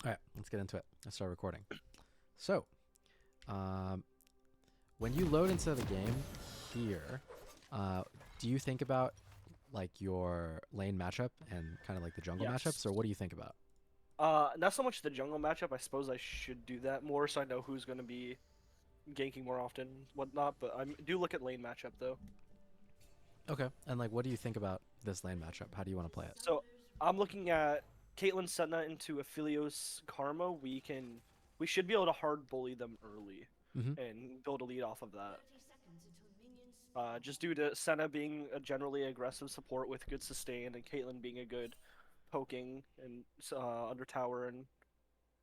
All right, let's get into it. Let's start recording. So, when you load into the game here, do you think about like your lane matchup and kind of like the jungle matchups, or Yes. what do you think about? Not so much the jungle matchup. I suppose I should do that more so I know who's going to be ganking more often, whatnot. But I do look at lane matchup though. Okay, and like, what do you think about this lane matchup? How do you want to play it? So I'm looking at Caitlyn Senna into Aphelios Karma. We should be able to hard bully them early Mm-hmm. and build a lead off of that. Just due to Senna being a generally aggressive support with good sustain, and Caitlyn being a good poking and under tower and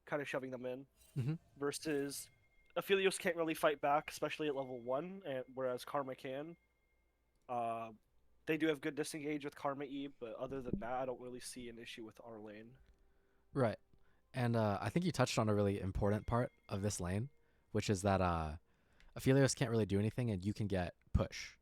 kind of shoving them in. Mm-hmm. Versus Aphelios can't really fight back, especially at level 1, whereas Karma can. Uh, they do have good disengage with Karma E, but other than that, I don't really see an issue with our lane. Right, and I think you touched on a really important part of this lane, which is that Aphelios can't really do anything, and you can get push.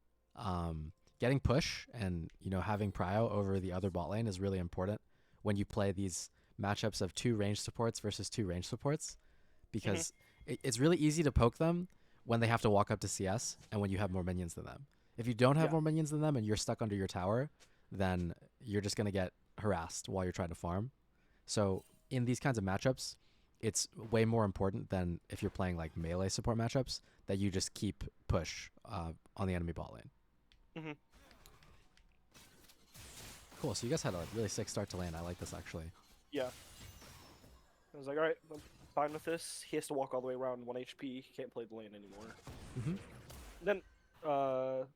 Getting push and having prio over the other bot lane is really important when you play these matchups of two range supports versus two range supports, Mm-hmm. because it's really easy to poke them when they have to walk up to CS and when you have more minions than them. If you don't have Yeah. more minions than them and you're stuck under your tower, then you're just gonna get harassed while you're trying to farm. So in these kinds of matchups, it's way more important than if you're playing like melee support matchups that you just keep push on the enemy bot lane. Mm-hmm. Cool. So you guys had a really sick start to lane. I like this actually. Yeah. I was like, alright, I'm fine with this. He has to walk all the way around 1 HP. He can't play the lane anymore. Mm-hmm. Then,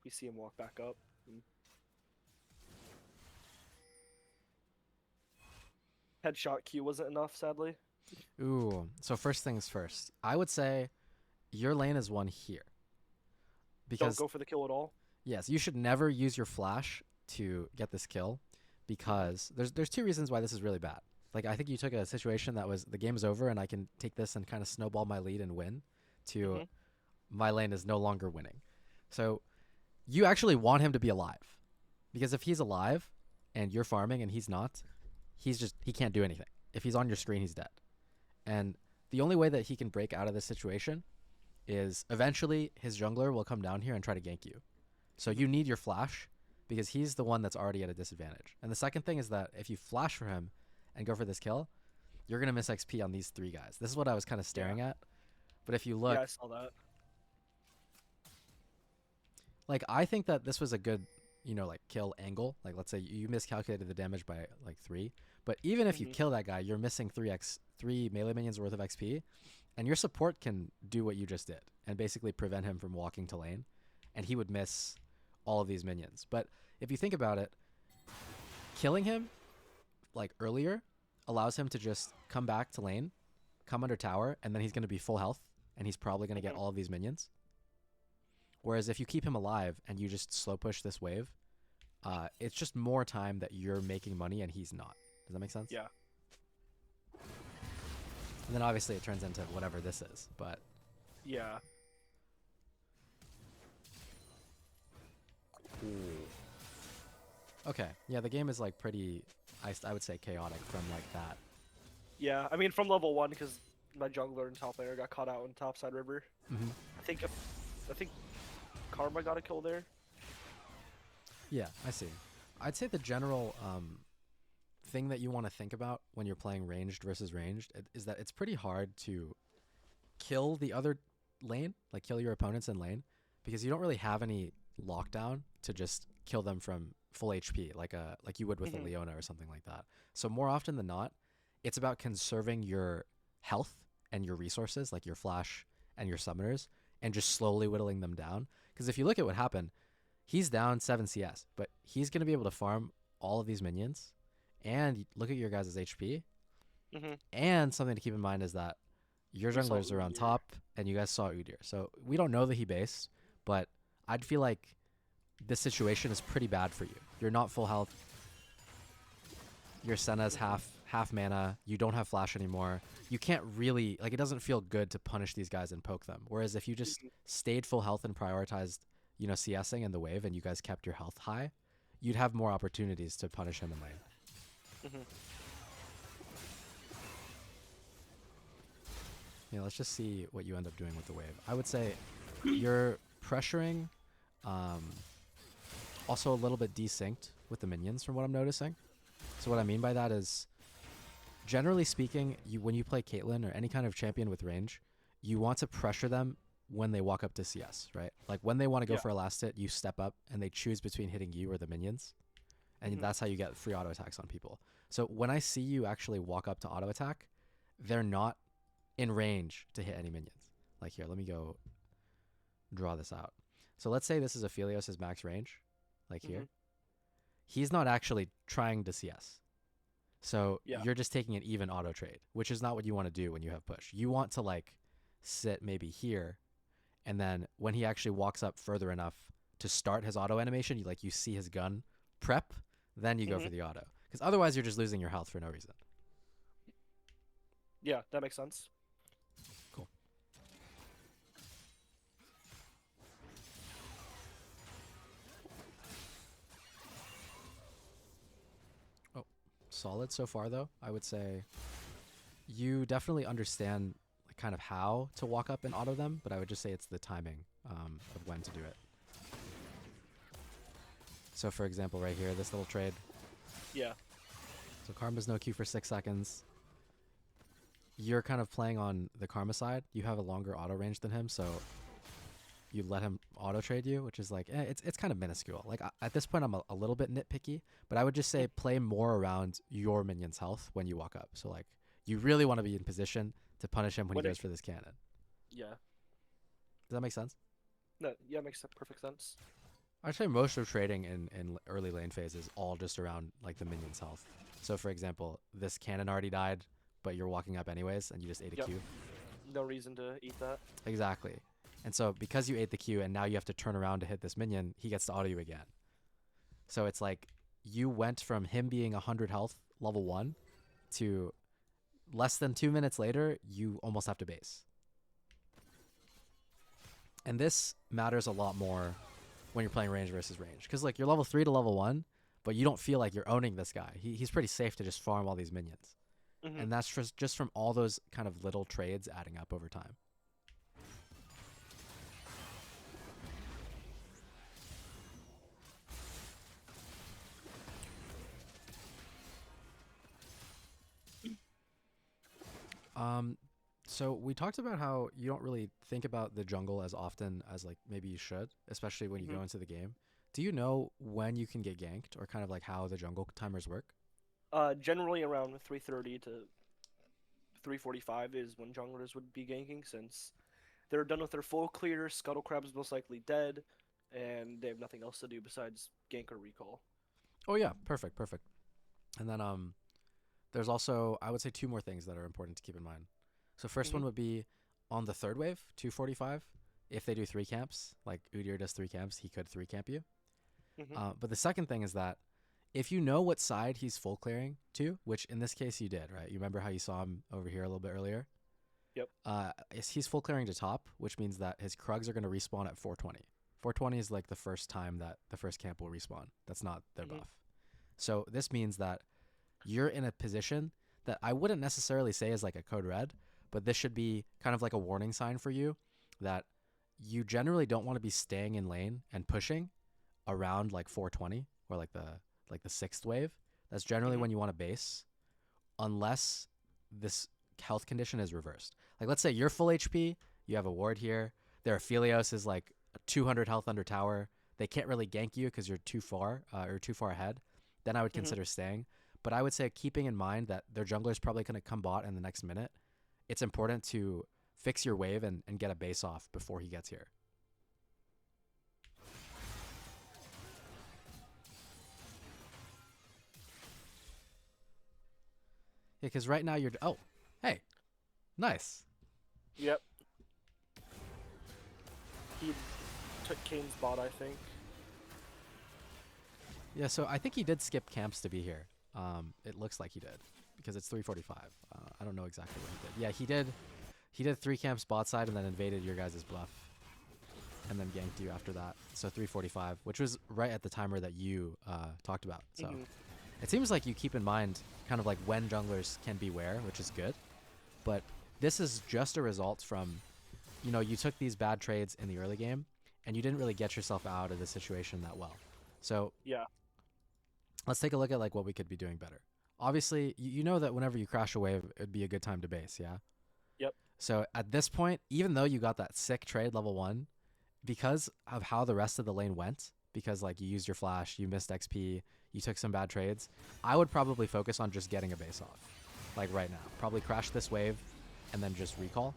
we see him walk back up. Headshot Q wasn't enough, sadly. Ooh. So first things first, I would say your lane is one here Don't because go for the kill at all. yes, you should never use your flash to get this kill Mm-hmm. because there's two reasons why this is really bad. Like I think you took a situation that was the game is over and I can take this and kind of snowball my lead and win to Mm-hmm. my lane is no longer winning. So you actually want him to be alive because if he's alive and you're farming and he's not, he can't do anything. If he's on your screen, he's dead. And the only way that he can break out of this situation is eventually his jungler will come down here and try to gank you. So Mm-hmm. you need your flash because he's the one that's already at a disadvantage. And the second thing is that if you flash for him and go for this kill, you're going to miss XP on these three guys. This is what I was kind of Yeah. staring at. But if you Yeah, look, I saw that. like I think that this was a good, like kill angle. Like let's say you miscalculated the damage by like 3, but even if you Mm-hmm. kill that guy, you're missing 3 melee minions worth of XP, and your support can do what you just did and basically prevent him from walking to lane, and he would miss all of these minions. But if you think about it, killing him like earlier allows him to just come back to lane, come under tower, and then he's going to be full health, and he's probably going to get Mm-hmm. all of these minions. Whereas if you keep him alive and you just slow push this wave, it's just more time that you're making money and he's not. Does that make sense? Yeah. And then obviously it turns into whatever this is. But Yeah. okay, yeah, the game is like pretty, I would say chaotic from like that. Yeah. I mean, from level 1, because my jungler and top laner got caught out in topside river. Hmm. I think Karma got a kill there. Yeah, I see. I'd say the general thing that you want to think about when you're playing ranged versus ranged is that it's pretty hard to kill the other lane, like kill your opponents in lane, because you don't really have any lockdown to just kill them from full HP, like you would with a Mm-hmm. Leona or something like that. So more often than not, it's about conserving your health and your resources, like your flash and your summoners, and just slowly whittling them down. Because if you look at what happened, he's down 7 CS, but he's going to be able to farm all of these minions. And look at your guys' HP. Mm-hmm. And something to keep in mind is that your We saw junglers are on Udyr. top, and you guys saw Udyr. So we don't know that he based, but I'd feel like this situation is pretty bad for you. You're not full health. Your Senna's Mm-hmm. half mana. You don't have flash anymore. You can't really like. It doesn't feel good to punish these guys and poke them. Whereas if you just Mm-hmm. stayed full health and prioritized, CSing in the wave, and you guys kept your health high, you'd have more opportunities to punish him in lane. Mm-hmm. let's just see what you end up doing with the wave. I would say you're pressuring, also a little bit desynced with the minions from what I'm noticing. So what I mean by that is, generally speaking, when you play Caitlyn or any kind of champion with range, you want to pressure them when they walk up to CS, right? Like when they want to go for a last hit, you step up and they choose between hitting you or the minions. And that's how you get free auto attacks on people. So when I see you actually walk up to auto attack, they're not in range to hit any minions. Like here, let me go draw this out. So let's say this is Aphelios' max range, like here. He's not actually trying to CS. So you're just taking an even auto trade, which is not what you want to do when you have push. You want to like sit maybe here, and then when he actually walks up further enough to start his auto animation, you see his gun prep, then you go for the auto. Because otherwise you're just losing your health for no reason. Yeah, that makes sense. Cool. Oh, solid so far though. I would say you definitely understand kind of how to walk up and auto them, but I would just say it's the timing of when to do it. So for example, right here, this little trade. Yeah. So Karma's no Q for 6 seconds. You're kind of playing on the Karma side. You have a longer auto range than him, so you let him auto trade you, which is like, it's kind of minuscule. Like at this point, I'm a little bit nitpicky, but I would just say play more around your minion's health when you walk up. So like, you really want to be in position to punish him when he goes for this cannon. Yeah. Does that make sense? No, yeah, makes perfect sense. I'd say most of trading in early lane phase is all just around like the minion's health. So for example, this cannon already died, but you're walking up anyways, and you just ate a Q. No reason to eat that. Exactly. And so because you ate the Q and now you have to turn around to hit this minion, he gets to auto you again. So it's like you went from him being 100 health, level 1, to less than 2 minutes later, you almost have to base. And this matters a lot more when you're playing range versus range. Because like you're level 3 to level 1, but you don't feel like you're owning this guy. He's pretty safe to just farm all these minions. And that's just from all those kind of little trades adding up over time. So we talked about how you don't really think about the jungle as often as like maybe you should, especially when you go into the game. Do you know when you can get ganked or kind of like how the jungle timers work? Generally around 3:30 to 3:45 is when junglers would be ganking, since they're done with their full clear, Scuttle Crab's most likely dead, and they have nothing else to do besides gank or recall. Oh yeah, perfect. And then there's also, I would say, 2 more things that are important to keep in mind. So first one would be on the third wave, 245. If they do 3 camps, like Udyr does 3 camps, he could 3 camp you. But the second thing is that if you know what side he's full clearing to, which in this case you did, right? You remember how you saw him over here a little bit earlier? Yep. He's full clearing to top, which means that his Krugs are going to respawn at 420. 420 is like the first time that the first camp will respawn. That's not their buff. So this means that you're in a position that I wouldn't necessarily say is like a code red, but this should be kind of like a warning sign for you that you generally don't want to be staying in lane and pushing around like 420 or like the 6th wave. That's generally when you want to base, unless this health condition is reversed. Like let's say you're full HP, you have a ward here, their Aphelios is like 200 health under tower, they can't really gank you because you're too far or too far ahead, then I would consider staying. But I would say keeping in mind that their jungler is probably going to come bot in the next minute, it's important to fix your wave and get a base off before he gets here. Yeah, because right now you're... Oh, hey. Nice. Yep. He took Kane's bot, I think. Yeah, so I think he did skip camps to be here. It looks like he did, because it's 3:45. I don't know exactly what he did. Yeah, he did. He did 3 camps bot side and then invaded your guys' bluff, and then ganked you after that. So 3:45, which was right at the timer that you talked about. So it seems like you keep in mind kind of like when junglers can be where, which is good. But this is just a result from, you took these bad trades in the early game, and you didn't really get yourself out of the situation that well. So Yeah. let's take a look at like what we could be doing better. Obviously, you know that whenever you crash a wave, it'd be a good time to base, yeah? Yep. So at this point, even though you got that sick trade level 1, because of how the rest of the lane went, because like you used your flash, you missed XP, you took some bad trades, I would probably focus on just getting a base off. Like right now. Probably crash this wave and then just recall.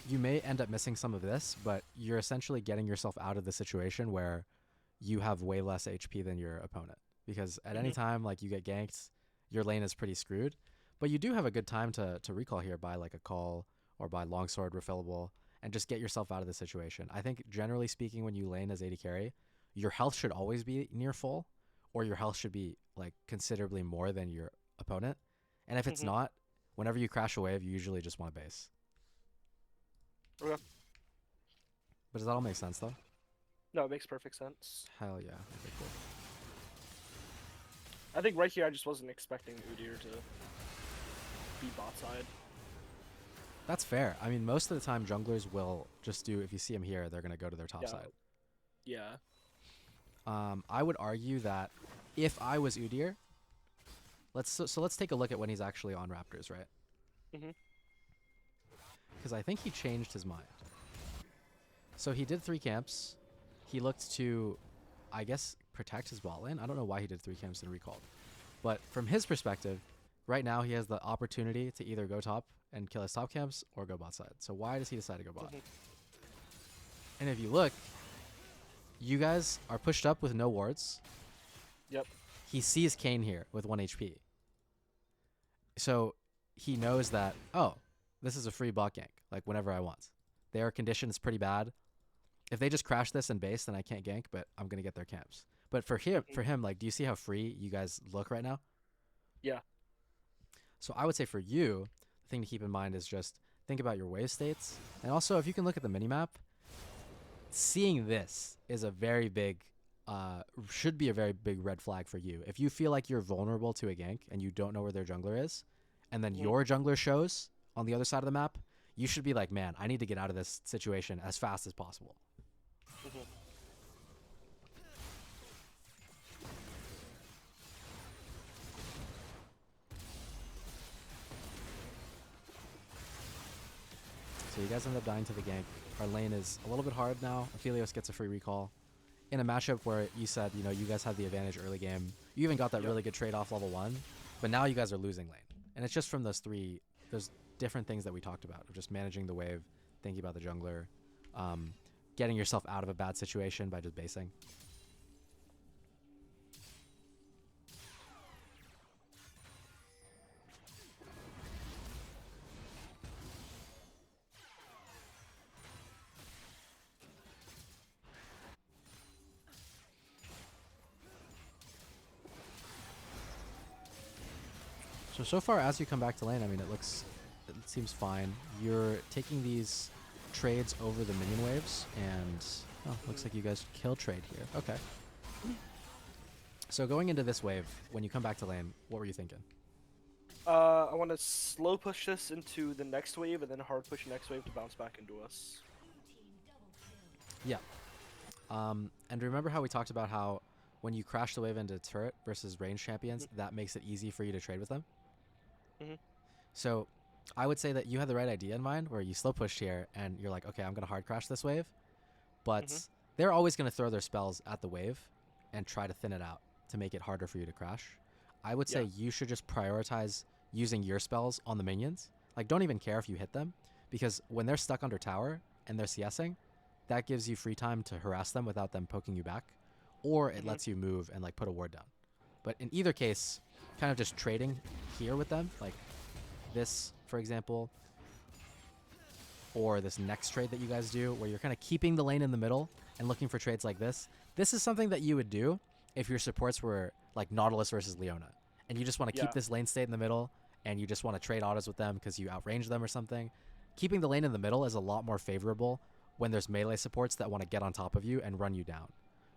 You may end up missing some of this, but you're essentially getting yourself out of the situation where you have way less HP than your opponent. Because at any time, like you get ganked, your lane is pretty screwed. But you do have a good time to recall here by like a call or by longsword refillable and just get yourself out of the situation. I think generally speaking, when you lane as AD carry, your health should always be near full, or your health should be like considerably more than your opponent. And if it's not, whenever you crash a wave, you usually just want to base. Okay. But does that all make sense though? No, it makes perfect sense. Hell yeah. Okay, cool. I think right here I just wasn't expecting Udyr to be bot side. That's fair. I mean, most of the time junglers will just do, if you see them here, they're going to go to their top side. Yeah. I would argue that if I was Udyr, let's take a look at when he's actually on Raptors, right? Because I think he changed his mind. So he did 3 camps. He looked to, I guess, protect his bot lane. I don't know why he did 3 camps and recalled. But from his perspective, right now he has the opportunity to either go top and kill his top camps or go bot side. So why does he decide to go bot? And if you look, you guys are pushed up with no wards. Yep. He sees Kayn here with 1 HP. So he knows that, oh, this is a free bot gank, like whenever I want. Their condition is pretty bad. If they just crash this and base, then I can't gank, but I'm going to get their camps. But for him, like, do you see how free you guys look right now? Yeah. So I would say for you, the thing to keep in mind is just think about your wave states. And also, if you can look at the minimap, seeing this is a very big, should be a very big red flag for you. If you feel like you're vulnerable to a gank and you don't know where their jungler is, and then your jungler shows on the other side of the map, you should be like, man, I need to get out of this situation as fast as possible. So you guys end up dying to the gank. Our lane is a little bit hard now. Aphelios gets a free recall. In a matchup where you said, you guys had the advantage early game. You even got that really good trade off level 1. But now you guys are losing lane. And it's just from those different things that we talked about. Of just managing the wave, thinking about the jungler, getting yourself out of a bad situation by just basing. So far as you come back to lane, I mean, it seems fine. You're taking these trades over the minion waves, and looks like you guys kill trade here. Okay. So going into this wave, when you come back to lane, what were you thinking? I want to slow push this into the next wave, and then hard push next wave to bounce back into us. Yeah. And remember how we talked about how when you crash the wave into turret versus range champions, that makes it easy for you to trade with them? So I would say that you had the right idea in mind, where you slow pushed here and you're like, okay, I'm going to hard crash this wave. But they're always going to throw their spells at the wave and try to thin it out to make it harder for you to crash. I would say you should just prioritize using your spells on the minions. Like, don't even care if you hit them, because when they're stuck under tower and they're CSing, that gives you free time to harass them without them poking you back, or it lets you move and like put a ward down. But in either case, kind of just trading here with them, like this, for example, or this next trade that you guys do, where you're kind of keeping the lane in the middle and looking for trades like this. This is something that you would do if your supports were like Nautilus versus Leona, and you just want to keep this lane state in the middle, and you just want to trade autos with them because you outrange them or something. Keeping the lane in the middle is a lot more favorable when there's melee supports that want to get on top of you and run you down.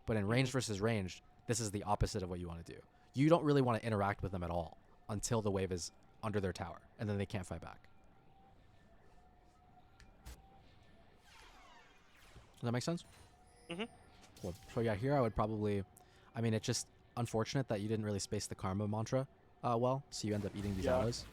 But in range versus ranged, this is the opposite of what you want to do. You don't really want to interact with them at all until the wave is under their tower, and then they can't fight back. Does that make sense? Mhm. Cool. So yeah, here I would probably, I mean, it's just unfortunate that you didn't really space the karma mantra well, so you end up eating these autos.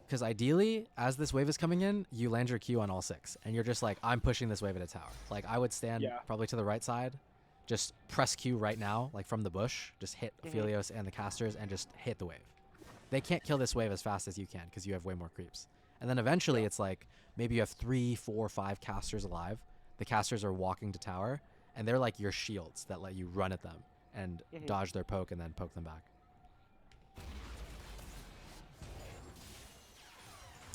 Because ideally, as this wave is coming in, you land your Q on all 6, and you're just like, I'm pushing this wave at a tower. Like, I would stand probably to the right side, just press Q right now, like from the bush, just hit Aphelios and the casters, and just hit the wave. They can't kill this wave as fast as you can, because you have way more creeps. And then eventually, it's like, maybe you have 3, 4, 5 casters alive. The casters are walking to tower, and they're like your shields that let you run at them and dodge their poke and then poke them back.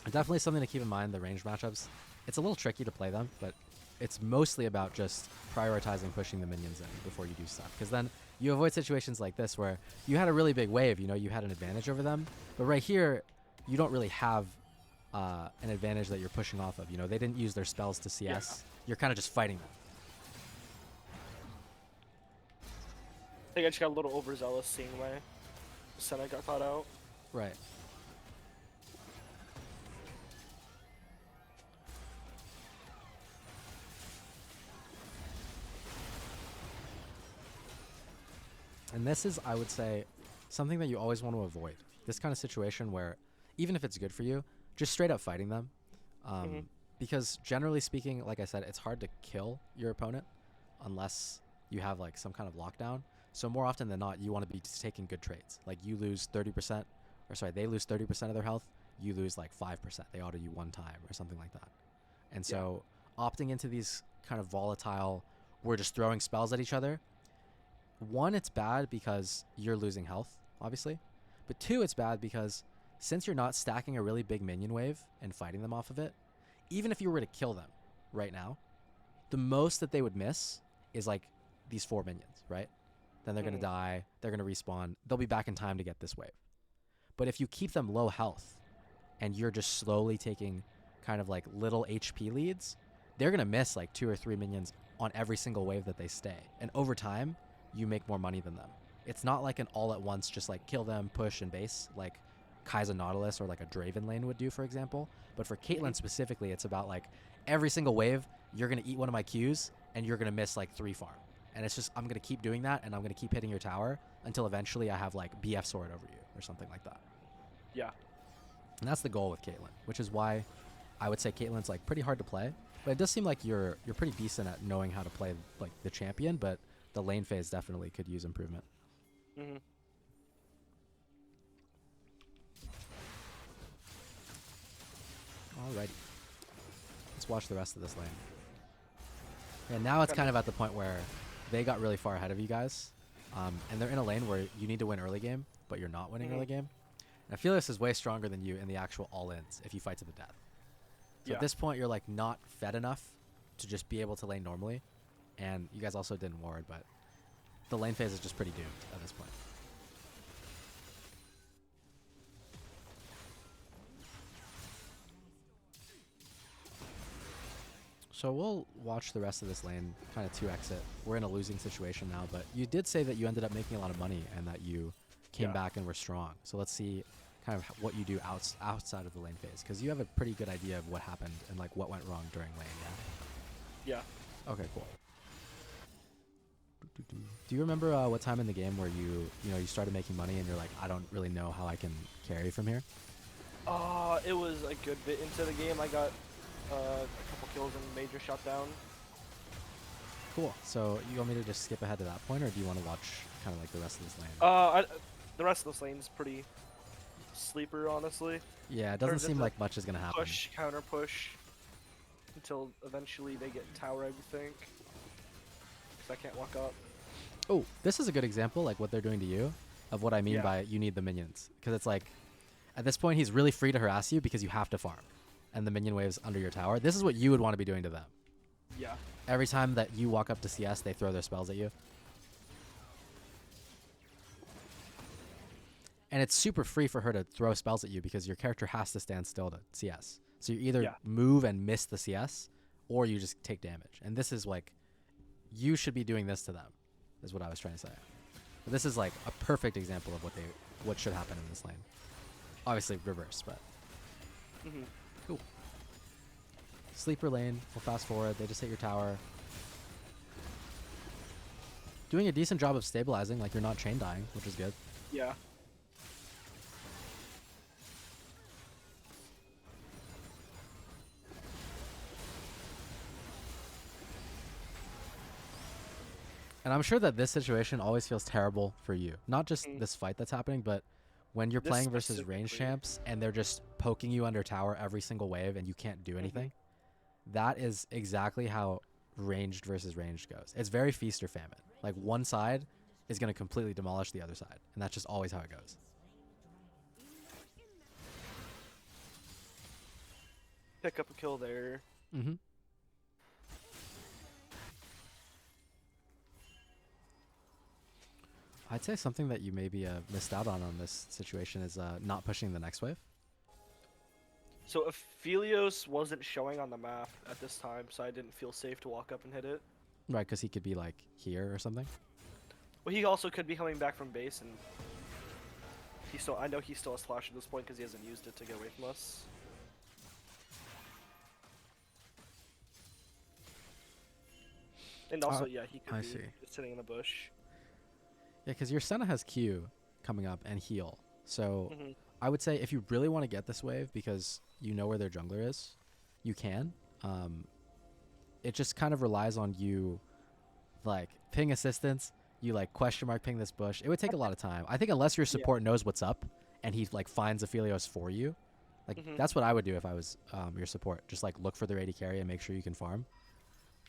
Definitely something to keep in mind, the range matchups. It's a little tricky to play them, but it's mostly about just prioritizing pushing the minions in before you do stuff. Because then you avoid situations like this where you had a really big wave, you know, you had an advantage over them. But right here, you don't really have an advantage that you're pushing off of. You know, they didn't use their spells to CS. You're kind of just fighting them. I think I just got a little overzealous seeing my Senna got caught out. Right. And this is, I would say, something that you always want to avoid. This kind of situation where, even if it's good for you, just straight up fighting them. Because generally speaking, like I said, it's hard to kill your opponent unless you have like some kind of lockdown. So more often than not, you want to be just taking good trades. Like you lose 30%, or sorry, they lose 30% of their health, you lose like 5%. They auto you one time or something like that. And so opting into these kind of volatile, we're just throwing spells at each other. One, it's bad because you're losing health, obviously. But two, it's bad because since you're not stacking a really big minion wave and fighting them off of it, even if you were to kill them right now, the most that they would miss is like these 4 minions, right? Then they're going to die, they're going to respawn, they'll be back in time to get this wave. But if you keep them low health and you're just slowly taking kind of like little HP leads, they're going to miss like 2 or 3 minions on every single wave that they stay. And over time, you make more money than them. It's not like an all at once, just like kill them, push, and base, like Kai'Sa Nautilus or like a Draven lane would do, for example. But for Caitlyn specifically, it's about like every single wave, you're going to eat one of my Qs and you're going to miss like 3 farm. And it's just, I'm going to keep doing that and I'm going to keep hitting your tower until eventually I have like BF sword over you or something like that. Yeah. And that's the goal with Caitlyn, which is why I would say Caitlyn's like pretty hard to play. But it does seem like you're pretty decent at knowing how to play like the champion, but the lane phase definitely could use improvement. Alrighty. Let's watch the rest of this lane. And now it's kind of at the point where they got really far ahead of you guys. And they're in a lane where you need to win early game, but you're not winning early game. And Aphelios is way stronger than you in the actual all-ins if you fight to the death. So at this point, you're like not fed enough to just be able to lane normally. And you guys also didn't ward, but the lane phase is just pretty doomed at this point. So we'll watch the rest of this lane kind of 2x it. We're in a losing situation now, but you did say that you ended up making a lot of money and that you came back and were strong. So let's see kind of what you do outside of the lane phase, because you have a pretty good idea of what happened and like what went wrong during lane, Yeah. Okay, cool. Do you remember what time in the game where you started making money and you're like, I don't really know how I can carry from here? It was a good bit into the game. I got a couple kills and major shutdown. Cool. So you want me to just skip ahead to that point, or do you want to watch kind of like the rest of this lane? The rest of this lane's pretty sleeper, honestly. Yeah, it doesn't seem like much is gonna happen. Push, counter push, until eventually they get tower, I think. Because I can't walk up. Oh, this is a good example, like what they're doing to you, of what I mean by you need the minions. Because it's like, at this point, he's really free to harass you because you have to farm. And the minion wave's under your tower. This is what you would want to be doing to them. Yeah. Every time that you walk up to CS, they throw their spells at you. And it's super free for her to throw spells at you because your character has to stand still to CS. So you either move and miss the CS, or you just take damage. And this is like, you should be doing this to them, is what I was trying to say. But this is like a perfect example of what should happen in this lane. Obviously reverse, but Hmm. cool. Sleeper lane. We'll fast forward. They just hit your tower. Doing a decent job of stabilizing, like you're not chain dying, which is good. Yeah. And I'm sure that this situation always feels terrible for you. Not just Mm. this fight that's happening, but when you're This playing versus range specifically. champs and they're just poking you under tower every single wave and you can't do Hmm. anything. That is exactly how ranged versus ranged goes. It's very feast or famine. Like one side is going to completely demolish the other side, and that's just always how it goes. Pick up a kill there. Mm-hmm. I'd say something that you maybe missed out on this situation is not pushing the next wave. So Aphelios wasn't showing on the map at this time, so I didn't feel safe to walk up and hit it. Right, because he could be like here or something. Well, he also could be coming back from base, and I know he still has flash at this point because he hasn't used it to get away from us. And also, yeah, he could I be see. just sitting in the bush. Yeah, because your Senna has Q coming up and heal. So Hmm. I would say if you really want to get this wave because you know where their jungler is, you can. It just kind of relies on you, like ping assistance. You like question mark ping this bush. It would take a lot of time. I think unless your Yeah. support knows what's up and he like finds Aphelios for you, like Hmm. that's what I would do if I was your support. Just like look for their AD carry and make sure you can farm.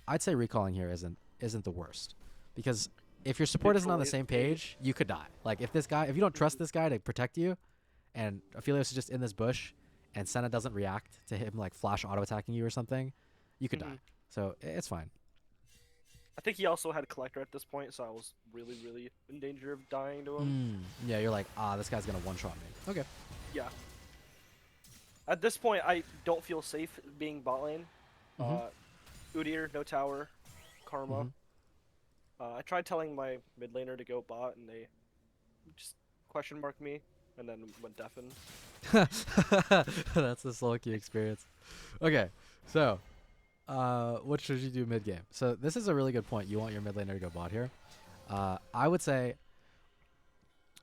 I'd say recalling here isn't the worst because if your support isn't on the Neutral same is great. page, you could die. Like if you don't trust this guy to protect you, and Aphelios is just in this bush, and Senna doesn't react to him like flash auto attacking you or something, you could Mhm. die. So it's fine. I think he also had Collector at this point, so I was really, really in danger of dying to him. Yeah, you're like, this guy's gonna one shot me. Okay. Yeah. At this point, I don't feel safe being bot lane. Mm-hmm. Udyr, no tower, Karma. Mm-hmm. I tried telling my mid laner to go bot, and they just question marked me, and then went deafen. That's the slow key experience. Okay, so what should you do mid game? So this is a really good point. You want your mid laner to go bot here. I would say,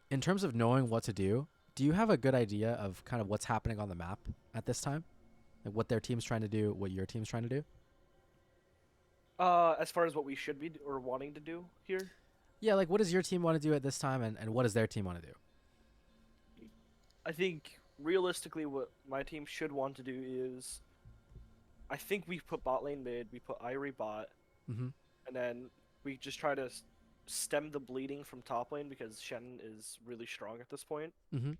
in terms of knowing what to do you have a good idea of kind of what's happening on the map at this time? Like what their team's trying to do, what your team's trying to do? As far as what we should be or wanting to do here, Yeah, like what does your team want to do at this time, and what does their team want to do? I think realistically, what my team should want to do is, I think we put bot lane mid, we put Irie bot, Mm-hmm. and then we just try to stem the bleeding from top lane because Shen is really strong at this point. Mm-hmm.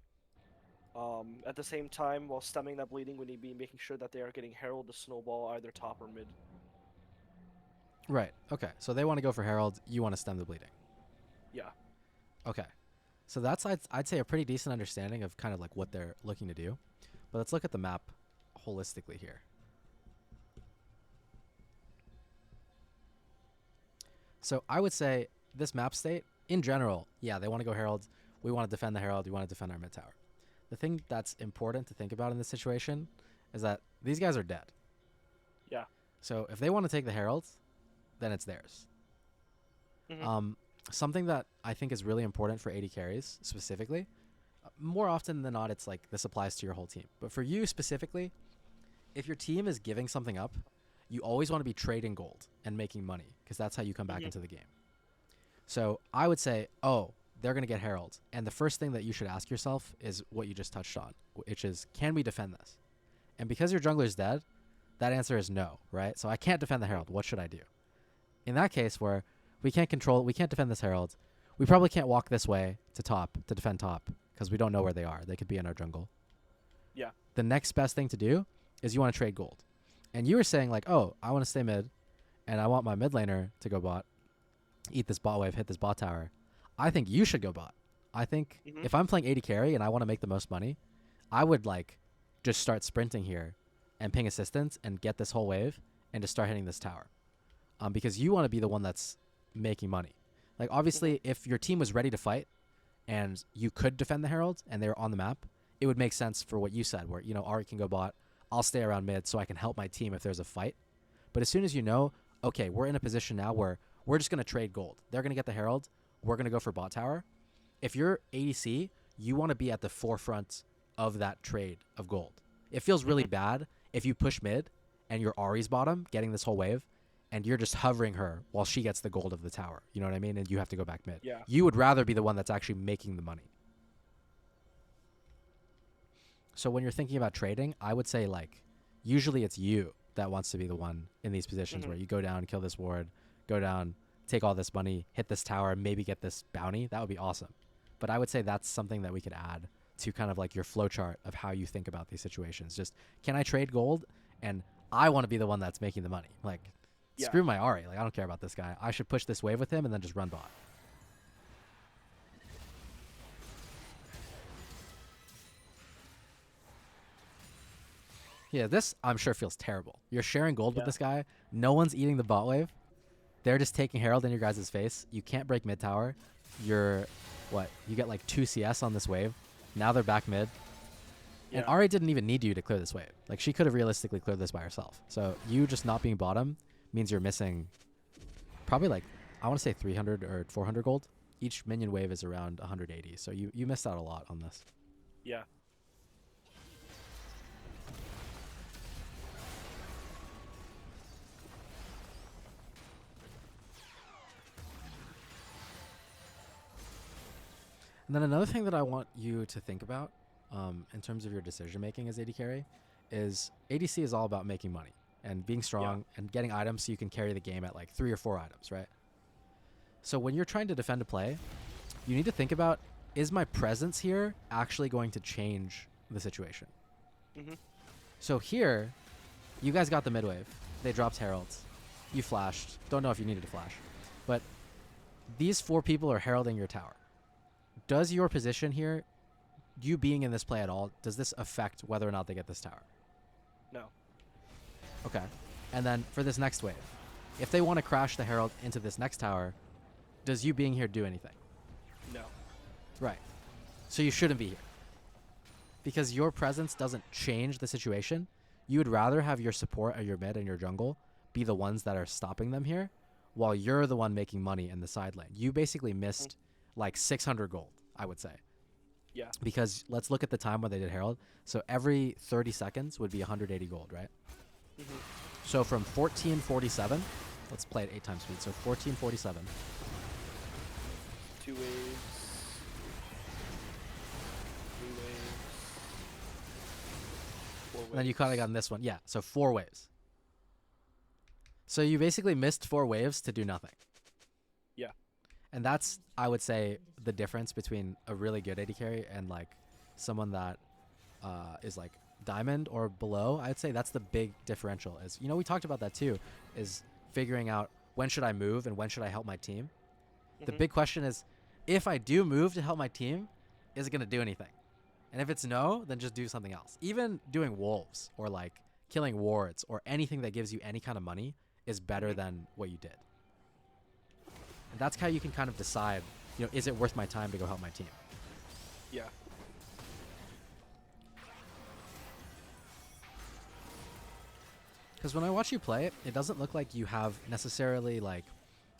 At the same time, while stemming that bleeding, we need to be making sure that they are getting Herald to snowball either top or mid. Right. Okay. So they want to go for Herald. You want to stem the bleeding. Yeah. Okay. So that's I'd say a pretty decent understanding of kind of like what they're looking to do. But let's look at the map holistically here. So I would say this map state in general, yeah, they want to go Herald. We want to defend the Herald. We want to defend our mid tower. The thing that's important to think about in this situation is that these guys are dead. Yeah. So if they want to take the Herald, then it's theirs. Mhm. Something that I think is really important for AD carries specifically, more often than not, it's like this applies to your whole team. But for you specifically, if your team is giving something up, you always want to be trading gold and making money because that's how you come back Mhm. into the game. So I would say, oh, they're going to get Herald. And the first thing that you should ask yourself is what you just touched on, which is, can we defend this? And because your jungler is dead, that answer is no, right? So I can't defend the Herald. What should I do? In that case where we can't defend this Herald, we probably can't walk this way to top, to defend top, because we don't know where they are. They could be in our jungle. Yeah. The next best thing to do is you want to trade gold. And you were saying like, oh, I want to stay mid, and I want my mid laner to go bot, eat this bot wave, hit this bot tower. I think you should go bot. I think Mhm. if I'm playing AD carry and I want to make the most money, I would like just start sprinting here and ping assistance and get this whole wave and just start hitting this tower. Because you want to be the one that's making money. Like obviously, if your team was ready to fight and you could defend the Herald and they were on the map, it would make sense for what you said, where, you know, Ari can go bot, I'll stay around mid so I can help my team if there's a fight. But as soon as you know, okay, we're in a position now where we're just going to trade gold. They're going to get the Herald. We're going to go for bot tower. If you're ADC, you want to be at the forefront of that trade of gold. It feels really bad if you push mid and you're Ari's bottom, getting this whole wave, and you're just hovering her while she gets the gold of the tower. You know what I mean? And you have to go back mid. Yeah. You would rather be the one that's actually making the money. So when you're thinking about trading, I would say, like, usually it's you that wants to be the one in these positions where you go down, kill this ward, go down, take all this money, hit this tower, maybe get this bounty. That would be awesome. But I would say that's something that we could add to kind of like your flowchart of how you think about these situations. Just, can I trade gold? And I want to be the one that's making the money. Like, screw my Ari. Like, I don't care about this guy. I should push this wave with him and then just run bot. Yeah, this I'm sure feels terrible. You're sharing gold with this guy. No one's eating the bot wave. They're just taking Herald in your guys' face. You can't break mid tower. You're, what? You get like 2 CS on this wave. Now they're back mid. And Ari didn't even need you to clear this wave. Like, she could have realistically cleared this by herself. So you just not being bottom means you're missing probably, like, I want to say 300 or 400 gold. Each minion wave is around 180. So you missed out a lot on this. Yeah. And then another thing that I want you to think about in terms of your decision making as AD carry is ADC is all about making money and being strong and getting items so you can carry the game at like 3 or 4 items, right? So when you're trying to defend a play, you need to think about, is my presence here actually going to change the situation? So here, you guys got the mid wave. They dropped heralds. You flashed. Don't know if you needed to flash. But these 4 people are heralding your tower. Does your position here, you being in this play at all, does this affect whether or not they get this tower? No. Okay. And then for this next wave, if they want to crash the Herald into this next tower, does you being here do anything? No. Right. So you shouldn't be here. Because your presence doesn't change the situation. You would rather have your support at your mid and your jungle be the ones that are stopping them here, while you're the one making money in the side lane. You basically missed like 600 gold, I would say. Yeah. Because let's look at the time when they did Herald. So every 30 seconds would be 180 gold, right? So from 1447, let's play at 8 times speed. So 1447. 2 waves. 3 waves. 4 waves. And then you kind of got in this one. Yeah, so 4 waves. So you basically missed 4 waves to do nothing. Yeah. And that's, I would say, the difference between a really good AD carry and like someone that is like diamond or below. I'd say that's the big differential. Is, you know, we talked about that too, is figuring out when should I move and when should I help my team. The big question is, if I do move to help my team, is it going to do anything? And if it's no, then just do something else. Even doing wolves or like killing wards or anything that gives you any kind of money is better than what you did. And that's how you can kind of decide, you know, is it worth my time to go help my team? Yeah. Because when I watch you play, it doesn't look like you have necessarily like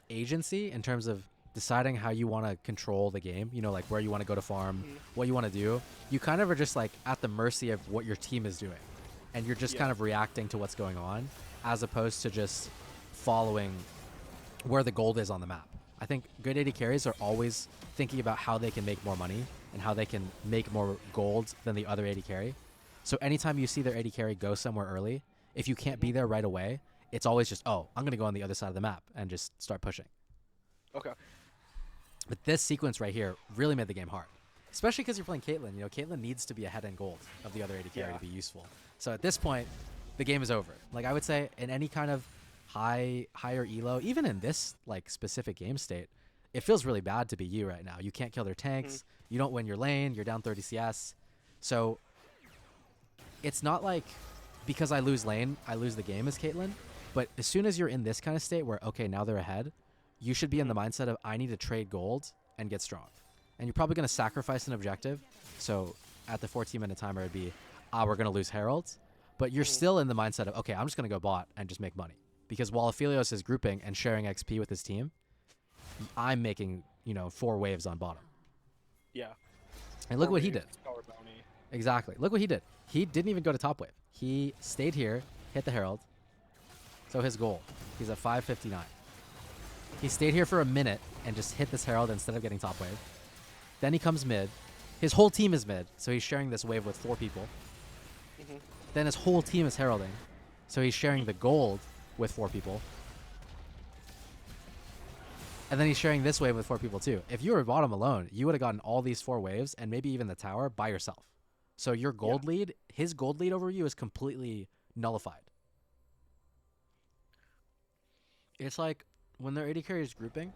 agency in terms of deciding how you want to control the game, you know, like where you want to go to farm, what you want to do. You kind of are just like at the mercy of what your team is doing. And you're just kind of reacting to what's going on as opposed to just following where the gold is on the map. I think good AD carries are always thinking about how they can make more money and how they can make more gold than the other AD carry. So anytime you see their AD carry go somewhere early, if you can't be there right away, it's always just, oh, I'm going to go on the other side of the map and just start pushing. Okay. But this sequence right here really made the game hard, especially because you're playing Caitlyn. You know, Caitlyn needs to be ahead in gold of the other AD carry to be useful. So at this point, the game is over. Like I would say in any kind of higher elo, even in this like specific game state, it feels really bad to be you right now. You can't kill their tanks. You don't win your lane. You're down 30 CS. So it's not like because I lose lane, I lose the game as Caitlyn. But as soon as you're in this kind of state where, okay, now they're ahead, you should be in the mindset of I need to trade gold and get strong. And you're probably going to sacrifice an objective. So at the 14-minute timer, it'd be, we're going to lose Heralds. But you're Mhm. still in the mindset of, okay, I'm just going to go bot and just make money. Because while Aphelios is grouping and sharing XP with his team, I'm making, 4 waves on bottom. Yeah. And look Four what he waves, did. power bounty. Exactly. Look what he did. He didn't even go to top wave. He stayed here, hit the Herald. So his goal, he's at 559. He stayed here for a minute and just hit this Herald instead of getting top wave. Then he comes mid. His whole team is mid, so he's sharing this wave with 4 people. Mhm. Then his whole team is heralding, so he's sharing the gold with 4 people. And then he's sharing this wave with 4 people too. If you were bottom alone, you would have gotten all these 4 waves and maybe even the tower by yourself. So your gold lead, his gold lead over you is completely nullified. It's like when their AD carry is grouping,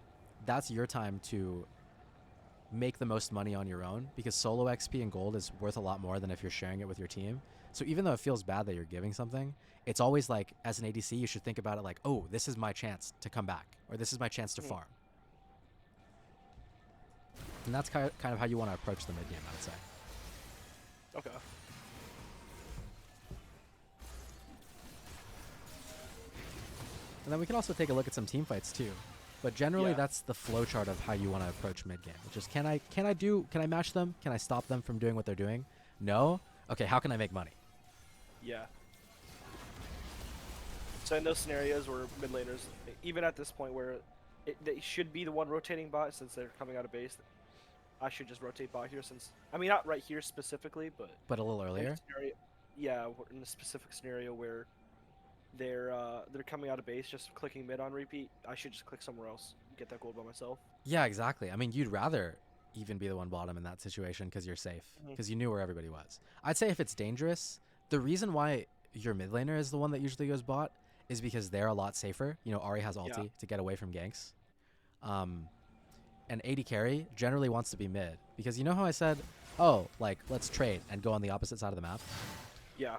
that's your time to make the most money on your own, because solo XP and gold is worth a lot more than if you're sharing it with your team. So even though it feels bad that you're giving something, it's always like, as an ADC, you should think about it like, oh, this is my chance to come back, or this is my chance to farm. And that's kind of how you want to approach the mid game, I would say. Okay. And then we can also take a look at some team fights too. But generally, Yeah. that's the flow chart of how you want to approach mid game. Which is, can I mash them? Can I stop them from doing what they're doing? No. Okay, how can I make money? Yeah. So in those scenarios where mid laners, even at this point where they should be the one rotating bot since they're coming out of base, I should just rotate bot here since, I mean, not right here specifically, but A little in a earlier. scenario, yeah, in a specific scenario where they're coming out of base, just clicking mid on repeat, I should just click somewhere else, get that gold by myself. Yeah, exactly. I mean, you'd rather even be the one bottom in that situation because you're safe, because you knew where everybody was. I'd say if it's dangerous, the reason why your mid laner is the one that usually goes bot is because they're a lot safer. Ahri has ulti to get away from ganks. And AD carry generally wants to be mid, because you know how I said, oh, like, let's trade and go on the opposite side of the map? Yeah.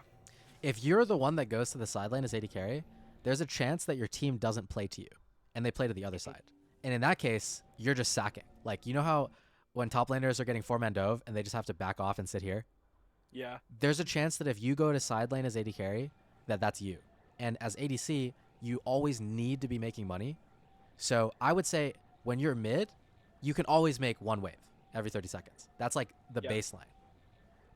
If you're the one that goes to the side lane as AD carry, there's a chance that your team doesn't play to you and they play to the other side. And in that case, you're just sacking. Like, you know how when top laners are getting 4-man dove and they just have to back off and sit here? Yeah. There's a chance that if you go to side lane as AD carry, that's you. And as ADC, you always need to be making money. So I would say when you're mid, you can always make 1 wave every 30 seconds. That's like the baseline.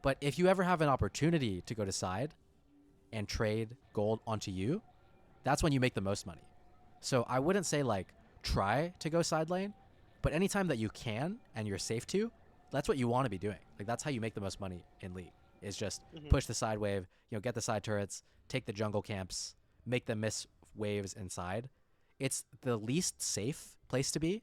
But if you ever have an opportunity to go to side and trade gold onto you, that's when you make the most money. So I wouldn't say like try to go side lane, but anytime that you can and you're safe to, that's what you want to be doing. Like, that's how you make the most money in League, is just push the side wave, get the side turrets, take the jungle camps, make them miss waves inside. It's the least safe place to be,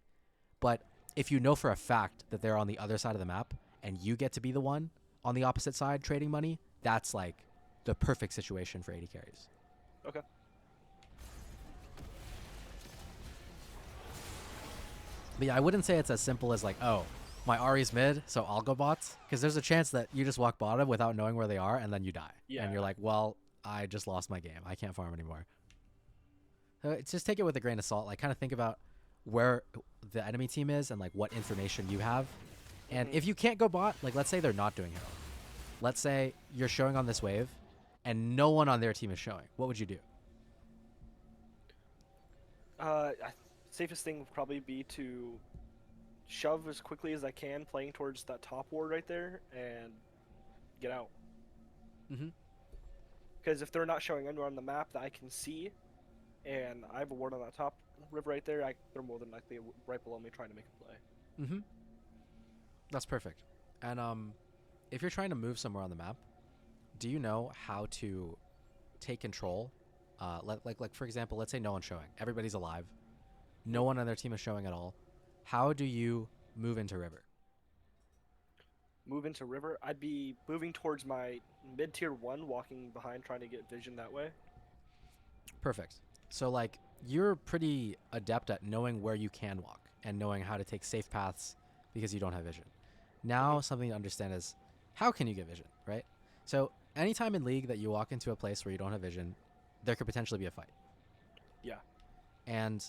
but if you know for a fact that they're on the other side of the map and you get to be the one on the opposite side trading money, that's like the perfect situation for AD carries. Okay. But yeah, I wouldn't say it's as simple as like, oh, my Ahri's mid, so I'll go bots. Because there's a chance that you just walk bottom without knowing where they are, and then you die. Yeah. And you're like, well, I just lost my game. I can't farm anymore. So it's just take it with a grain of salt. Like, kind of think about where the enemy team is and like what information you have. And if you can't go bot, like let's say they're not doing Herald. Let's say you're showing on this wave and no one on their team is showing. What would you do? Safest thing would probably be to shove as quickly as I can, playing towards that top ward right there, and get out. Because if they're not showing anywhere on the map that I can see, and I have a ward on that top river right there, they're more than likely right below me trying to make a play. That's perfect. And if you're trying to move somewhere on the map, do you know how to take control? Like for example, let's say no one's showing. Everybody's alive. No one on their team is showing at all. How do you move into river? Move into river? I'd be moving towards my mid-tier 1, walking behind, trying to get vision that way. Perfect. So like you're pretty adept at knowing where you can walk and knowing how to take safe paths because you don't have vision. Now something to understand is how can you get vision, right? So anytime in League that you walk into a place where you don't have vision, there could potentially be a fight. Yeah. And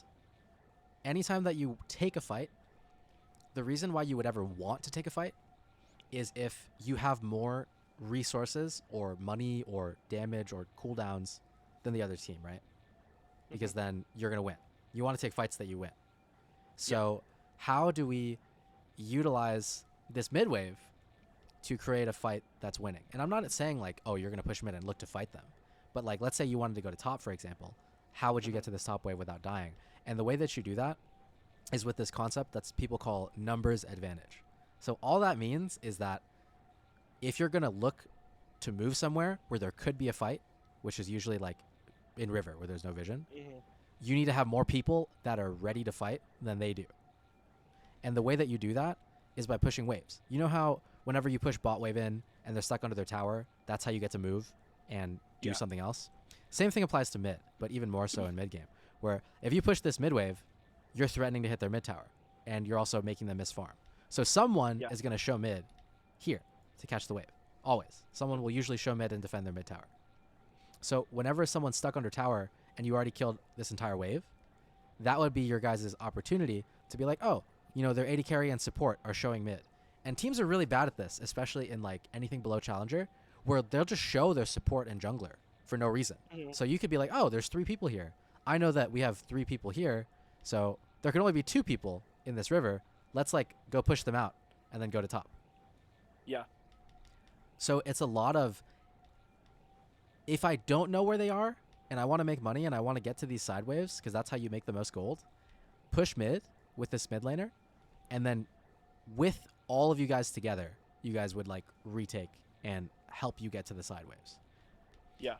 anytime that you take a fight, the reason why you would ever want to take a fight is if you have more resources or money or damage or cooldowns than the other team, right? Because then you're going to win. You want to take fights that you win. So how do we utilize this mid wave to create a fight that's winning? And I'm not saying like, oh, you're going to push mid and look to fight them. But like, let's say you wanted to go to top, for example. How would you get to this top wave without dying? And the way that you do that is with this concept that's people call numbers advantage. So all that means is that if you're going to look to move somewhere where there could be a fight, which is usually like in river where there's no vision, you need to have more people that are ready to fight than they do. And the way that you do that is by pushing waves. You know how whenever you push bot wave in and they're stuck under their tower, that's how you get to move and do something else? Same thing applies to mid, but even more so in mid game, where if you push this mid wave, you're threatening to hit their mid tower, and you're also making them miss farm. So someone is going to show mid here to catch the wave. Always. Someone will usually show mid and defend their mid tower. So whenever someone's stuck under tower and you already killed this entire wave, that would be your guys' opportunity to be like, oh, you know, their AD carry and support are showing mid. And teams are really bad at this, especially in like anything below challenger, where they'll just show their support and jungler for no reason. So you could be like, oh, there's 3 people here. I know that we have 3 people here, so there can only be 2 people in this river. Let's like go push them out and then go to top. Yeah. So it's a lot of, if I don't know where they are and I want to make money and I want to get to these side waves, because that's how you make the most gold, push mid with this mid laner, and then with all of you guys together, you guys would like retake and help you get to the side waves. Yeah.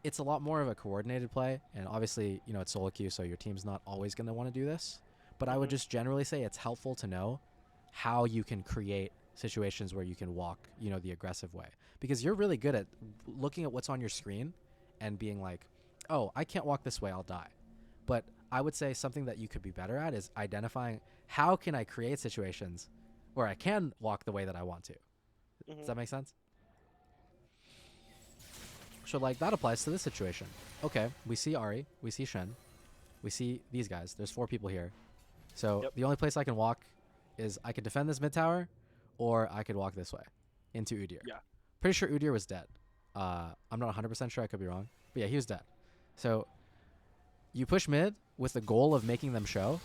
It's a lot more of a coordinated play, and obviously, you know, it's solo queue, so your team's not always going to want to do this. But I would just generally say it's helpful to know how you can create situations where you can walk, you know, the aggressive way. Because you're really good at looking at what's on your screen and being like, oh, I can't walk this way, I'll die. But I would say something that you could be better at is identifying how can I create situations where I can walk the way that I want to. Does that make sense? So like that applies to this situation. Okay, we see Ari, we see Shen, we see these guys. There's 4 people here. So the only place I can walk is I could defend this mid tower, or I could walk this way into Udyr. Yeah. Pretty sure Udyr was dead. I'm not 100% sure, I could be wrong. But yeah, he was dead. So you push mid with the goal of making them show,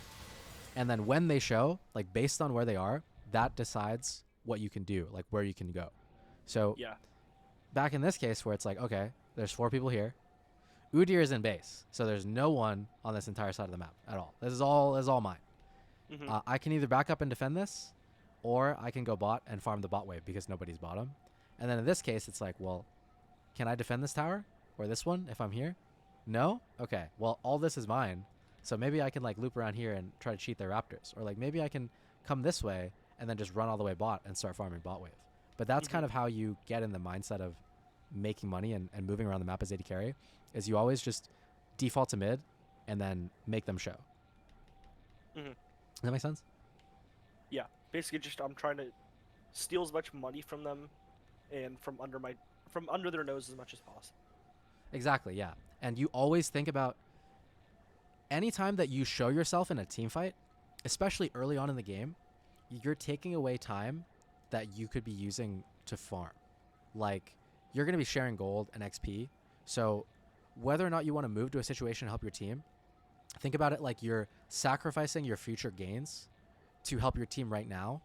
and then when they show, like based on where they are, that decides what you can do, like where you can go. So back in this case where it's like, okay, there's 4 people here. Udyr is in base, so there's no one on this entire side of the map at all. This is all mine. I can either back up and defend this, or I can go bot and farm the bot wave because nobody's bottom. And then in this case, it's like, well, can I defend this tower or this one if I'm here? No? Okay, well, all this is mine. So maybe I can like loop around here and try to cheat their raptors. Or like maybe I can come this way and then just run all the way bot and start farming bot wave. But that's kind of how you get in the mindset of making money and moving around the map as AD carry, is you always just default to mid and then make them show. Does that make sense? Yeah. Basically just I'm trying to steal as much money from them and from under their nose as much as possible. Exactly, yeah. And you always think about anytime that you show yourself in a team fight, especially early on in the game, you're taking away time that you could be using to farm. Like, you're going to be sharing gold and XP. So whether or not you want to move to a situation to help your team, think about it like you're sacrificing your future gains to help your team right now,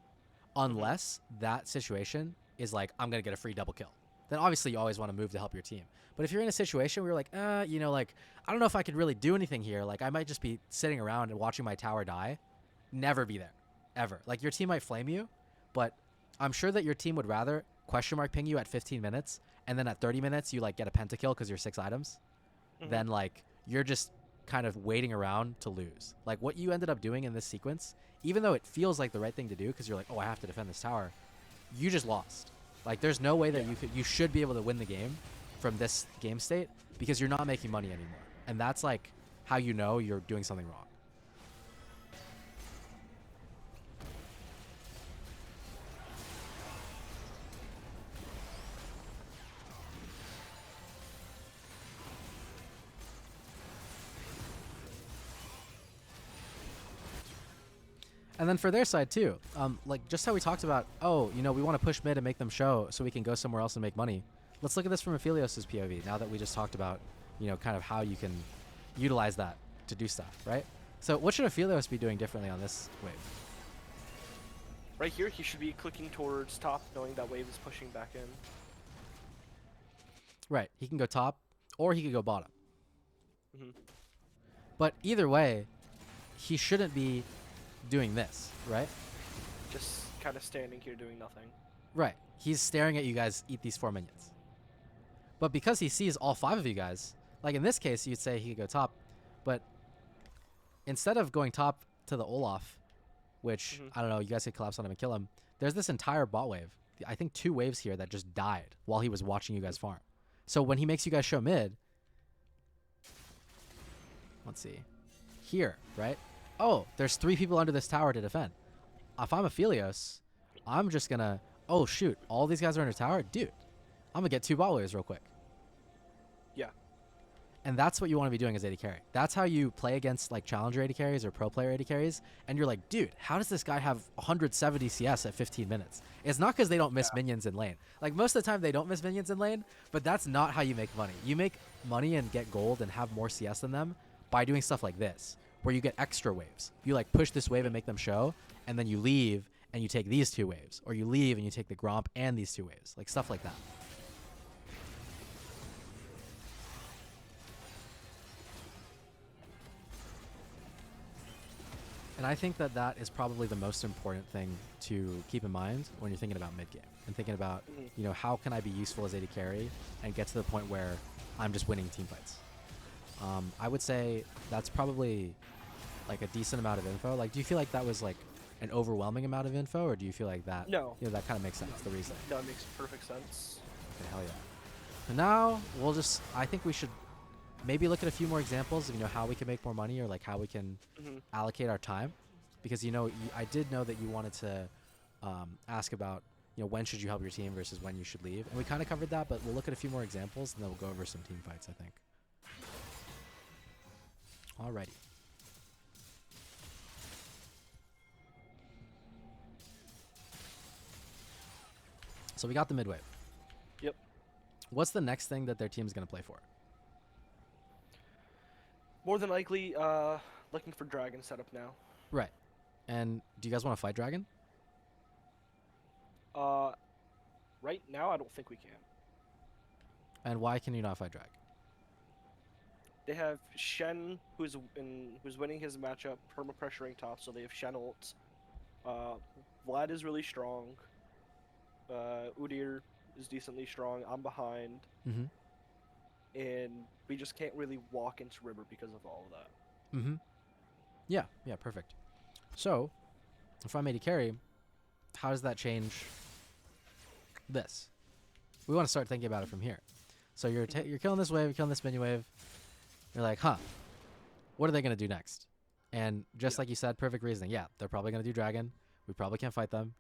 unless that situation is like, I'm going to get a free double kill. Then obviously you always want to move to help your team. But if you're in a situation where you're like, you know, like, I don't know if I could really do anything here. Like, I might just be sitting around and watching my tower die. Never be there. Ever. Like, your team might flame you, but I'm sure that your team would rather question mark ping you at 15 minutes, and then at 30 minutes you, like, get a pentakill because you're 6 items, than, like, you're just kind of waiting around to lose. Like, what you ended up doing in this sequence, even though it feels like the right thing to do because you're like, oh, I have to defend this tower, you just lost. Like, there's no way that you should be able to win the game from this game state because you're not making money anymore. And that's, like, how you know you're doing something wrong. And then for their side too, like just how we talked about, oh, you know, we want to push mid and make them show so we can go somewhere else and make money. Let's look at this from Aphelios' POV now that we just talked about, you know, kind of how you can utilize that to do stuff, right? So what should Aphelios be doing differently on this wave? Right here, he should be clicking towards top, knowing that wave is pushing back in. Right, he can go top or he could go bottom. Hmm. But either way, he shouldn't be doing this, right? Just kind of standing here doing nothing. Right. He's staring at you guys eat these 4 minions. But because he sees all 5 of you guys, like in this case, you'd say he could go top. But instead of going top to the Olaf, which, I don't know, you guys could collapse on him and kill him, there's this entire bot wave. I think 2 waves here that just died while he was watching you guys farm. So when he makes you guys show mid, let's see, here, right? Oh, there's 3 people under this tower to defend. If I'm Aphelios, I'm just gonna, oh shoot, all these guys are under tower? Dude, I'm gonna get 2 bot waves real quick. Yeah. And that's what you want to be doing as AD carry. That's how you play against like challenger AD carries or pro player AD carries. And you're like, dude, how does this guy have 170 CS at 15 minutes? It's not because they don't miss minions in lane. Like most of the time they don't miss minions in lane, but that's not how you make money. You make money and get gold and have more CS than them by doing stuff like this, where you get extra waves. You like push this wave and make them show, and then you leave and you take these 2 waves, or you leave and you take the Gromp and these 2 waves, like stuff like that. And I think that that is probably the most important thing to keep in mind when you're thinking about mid game and thinking about, you know, how can I be useful as AD carry and get to the point where I'm just winning team fights. I would say that's probably like a decent amount of info. Like, do you feel like that was like an overwhelming amount of info, or do you feel like that? No. You know, that kind of makes sense. The reason. No, it makes perfect sense. Okay, hell yeah. And now we'll just. I think we should maybe look at a few more examples of, you know, how we can make more money, or like how we can allocate our time, because, you know, I did know that you wanted to ask about, you know, when should you help your team versus when you should leave, and we kind of covered that, but we'll look at a few more examples and then we'll go over some team fights, I think. Alrighty. So we got the mid wave. Yep. What's the next thing that their team is going to play for? More than likely, looking for dragon setup now. Right. And do you guys want to fight dragon? Right now, I don't think we can. And why can you not fight drag? They have Shen, who's winning his matchup, perma pressuring top, so they have Shen ult. Vlad is really strong. Udyr is decently strong. I'm behind. And we just can't really walk into river because of all of that. Yeah, perfect. So, if I'm AD carry, how does that change this? We want to start thinking about it from here. So you're killing this wave, you're killing this minion wave. You're like, huh, what are they going to do next? And just like you said, perfect reasoning. Yeah, they're probably going to do dragon. We probably can't fight them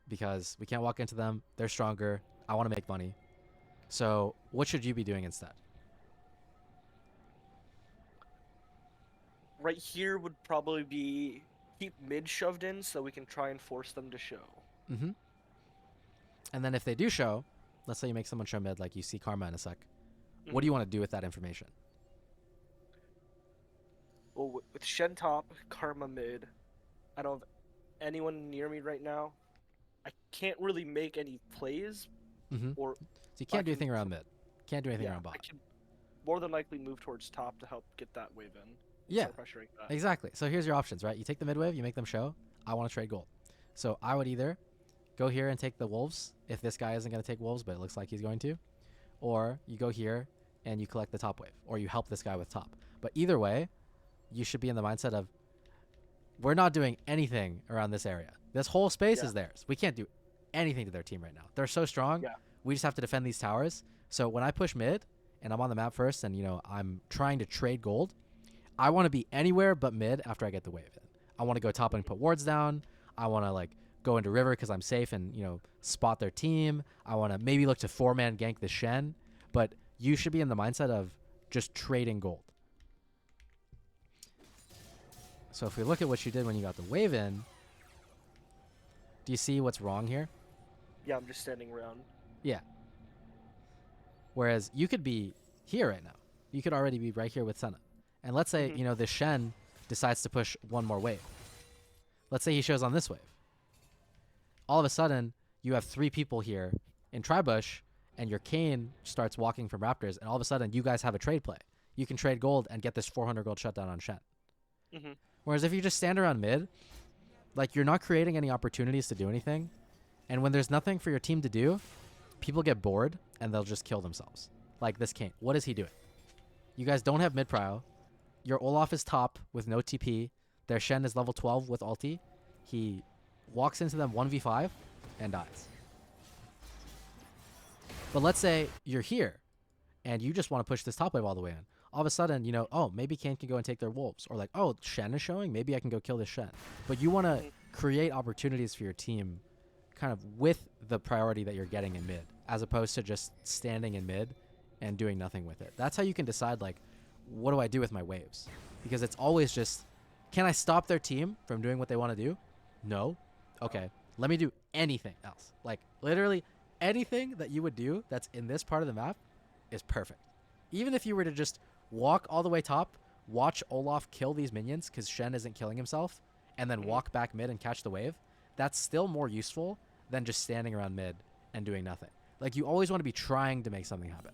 because we can't walk into them. They're stronger. I want to make money. So what should you be doing instead? Right here would probably be keep mid shoved in so we can try and force them to show. And then if they do show, let's say you make someone show mid, like you see Karma in a sec. What do you want to do with that information? Well, with Shen top, Karma mid, I don't have anyone near me right now. I can't really make any plays. Or So you can't do anything around mid. Can't do anything around bot. I can more than likely move towards top to help get that wave in. Yeah, Pressuring that. exactly. So here's your options, right? You take the mid wave, you make them show. I want to trade gold. So I would either go here and take the wolves if this guy isn't going to take wolves, but it looks like he's going to. Or you go here and you collect the top wave. Or you help this guy with top. But either way, you should be in the mindset of, we're not doing anything around this area. This whole space is theirs. We can't do anything to their team right now. They're so strong. We just have to defend these towers. So when I push mid and I'm on the map first and, you know, I'm trying to trade gold, I want to be anywhere but mid after I get the wave in. I want to go top and put wards down. I want to like go into river because I'm safe and, you know, spot their team. I want to maybe look to 4-man gank the Shen. But you should be in the mindset of just trading gold. So if we look at what you did when you got the wave in, do you see what's wrong here? Yeah, I'm just standing around. Yeah. Whereas you could be here right now. You could already be right here with Senna. And let's say, the Shen decides to push one more wave. Let's say he shows on this wave. All of a sudden, you have 3 people here in Tribush, and your Kayn starts walking from Raptors, and all of a sudden, you guys have a trade play. You can trade gold and get this 400 gold shutdown on Shen. Whereas if you just stand around mid, like, you're not creating any opportunities to do anything. And when there's nothing for your team to do, people get bored, and they'll just kill themselves. Like this Kayn. What is he doing? You guys don't have mid prio. Your Olaf is top with no TP. Their Shen is level 12 with ulti. He walks into them 1v5 and dies. But let's say you're here and you just want to push this top wave all the way in. All of a sudden, oh, maybe Kayn can go and take their wolves. Or like, oh, Shen is showing. Maybe I can go kill this Shen. But you want to create opportunities for your team kind of with the priority that you're getting in mid, as opposed to just standing in mid and doing nothing with it. That's how you can decide, like, what do I do with my waves? Because it's always just, can I stop their team from doing what they want to do? No. Okay. Let me do anything else. Like, literally anything that you would do that's in this part of the map is perfect. Even if you were to just walk all the way top, watch Olaf kill these minions because Shen isn't killing himself, and then walk back mid and catch the wave, that's still more useful than just standing around mid and doing nothing. Like, you always want to be trying to make something happen.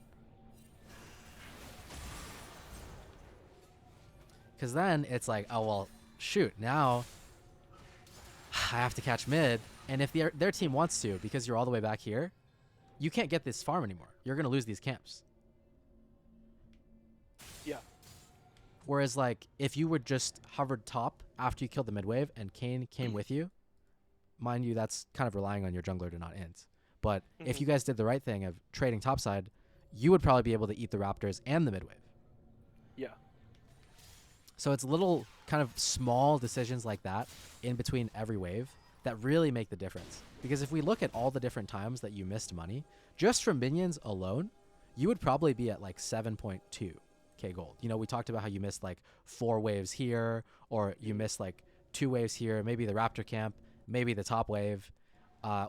Because then it's like, oh, well, shoot, now I have to catch mid. And if their team wants to, because you're all the way back here, you can't get this farm anymore. You're going to lose these camps. Yeah. Whereas, like, if you would just hovered top after you killed the mid wave and Kayn came with you, mind you, that's kind of relying on your jungler to not int. But if you guys did the right thing of trading topside, you would probably be able to eat the Raptors and the mid wave. Yeah. So it's little kind of small decisions like that in between every wave that really make the difference. Because if we look at all the different times that you missed money, just from minions alone, you would probably be at like 7.2k gold. We talked about how you missed like 4 waves here, or you missed like 2 waves here, maybe the Raptor camp, maybe the top wave.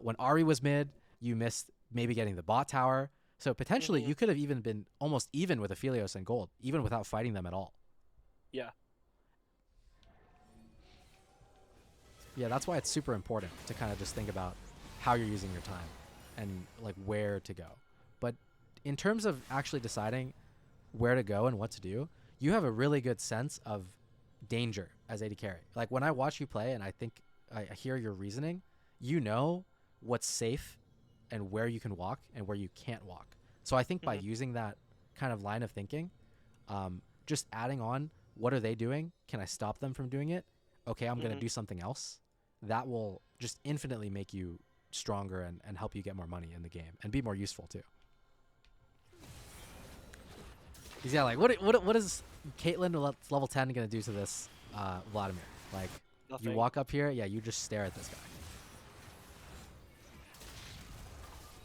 When Ahri was mid, you missed maybe getting the bot tower. So potentially you could have even been almost even with Aphelios and gold, even without fighting them at all. Yeah. Yeah, that's why it's super important to kind of just think about how you're using your time and like where to go. But in terms of actually deciding where to go and what to do, you have a really good sense of danger as AD carry. Like, when I watch you play and I think I hear your reasoning, you know what's safe and where you can walk and where you can't walk. So I think by using that kind of line of thinking, just adding on, what are they doing? Can I stop them from doing it? Okay, I'm going to do something else. That will just infinitely make you stronger and help you get more money in the game and be more useful too. Yeah, like, what is Caitlyn level 10 going to do to this Vladimir? Like, nothing. You walk up here, yeah, you just stare at this guy.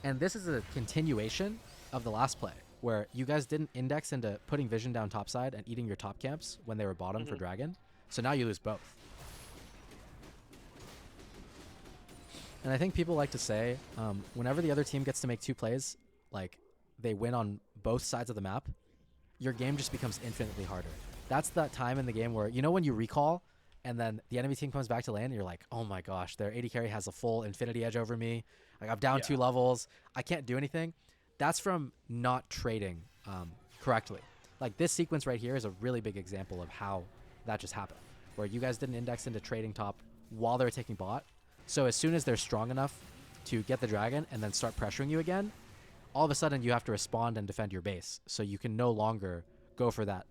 And this is a continuation of the last play, where you guys didn't index into putting vision down topside and eating your top camps when they were bottom for Dragon. So now you lose both. And I think people like to say, whenever the other team gets to make 2 plays, like, they win on both sides of the map, your game just becomes infinitely harder. That's that time in the game where, when you recall and then the enemy team comes back to lane and you're like, oh my gosh, their AD carry has a full infinity edge over me. Like, I'm down 2 levels. I can't do anything. That's from not trading correctly. Like, this sequence right here is a really big example of how that just happened, where you guys didn't index into trading top while they were taking bot. So as soon as they're strong enough to get the dragon and then start pressuring you again, all of a sudden you have to respond and defend your base. So you can no longer go for that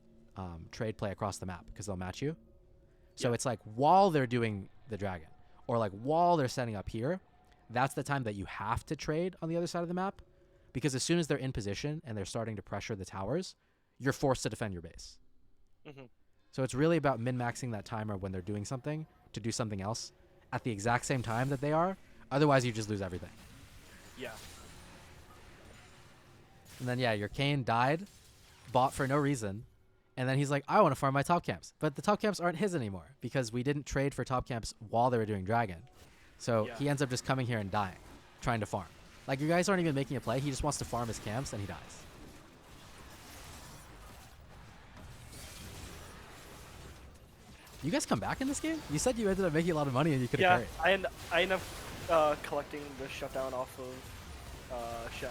trade play across the map because they'll match you. So it's like, while they're doing the dragon, or like while they're setting up here, that's the time that you have to trade on the other side of the map, because as soon as they're in position and they're starting to pressure the towers, you're forced to defend your base. So it's really about min-maxing that timer when they're doing something to do something else at the exact same time that they are. Otherwise, you just lose everything. Yeah. And then, yeah, your Kayn died, bought for no reason, And then he's like, I want to farm my top camps. But the top camps aren't his anymore because we didn't trade for top camps while they were doing Dragon. So he ends up just coming here and dying, trying to farm. Like, you guys aren't even making a play. He just wants to farm his camps, and he dies. You guys come back in this game? You said you ended up making a lot of money and you could have carried. I end up collecting the shutdown off of Shen.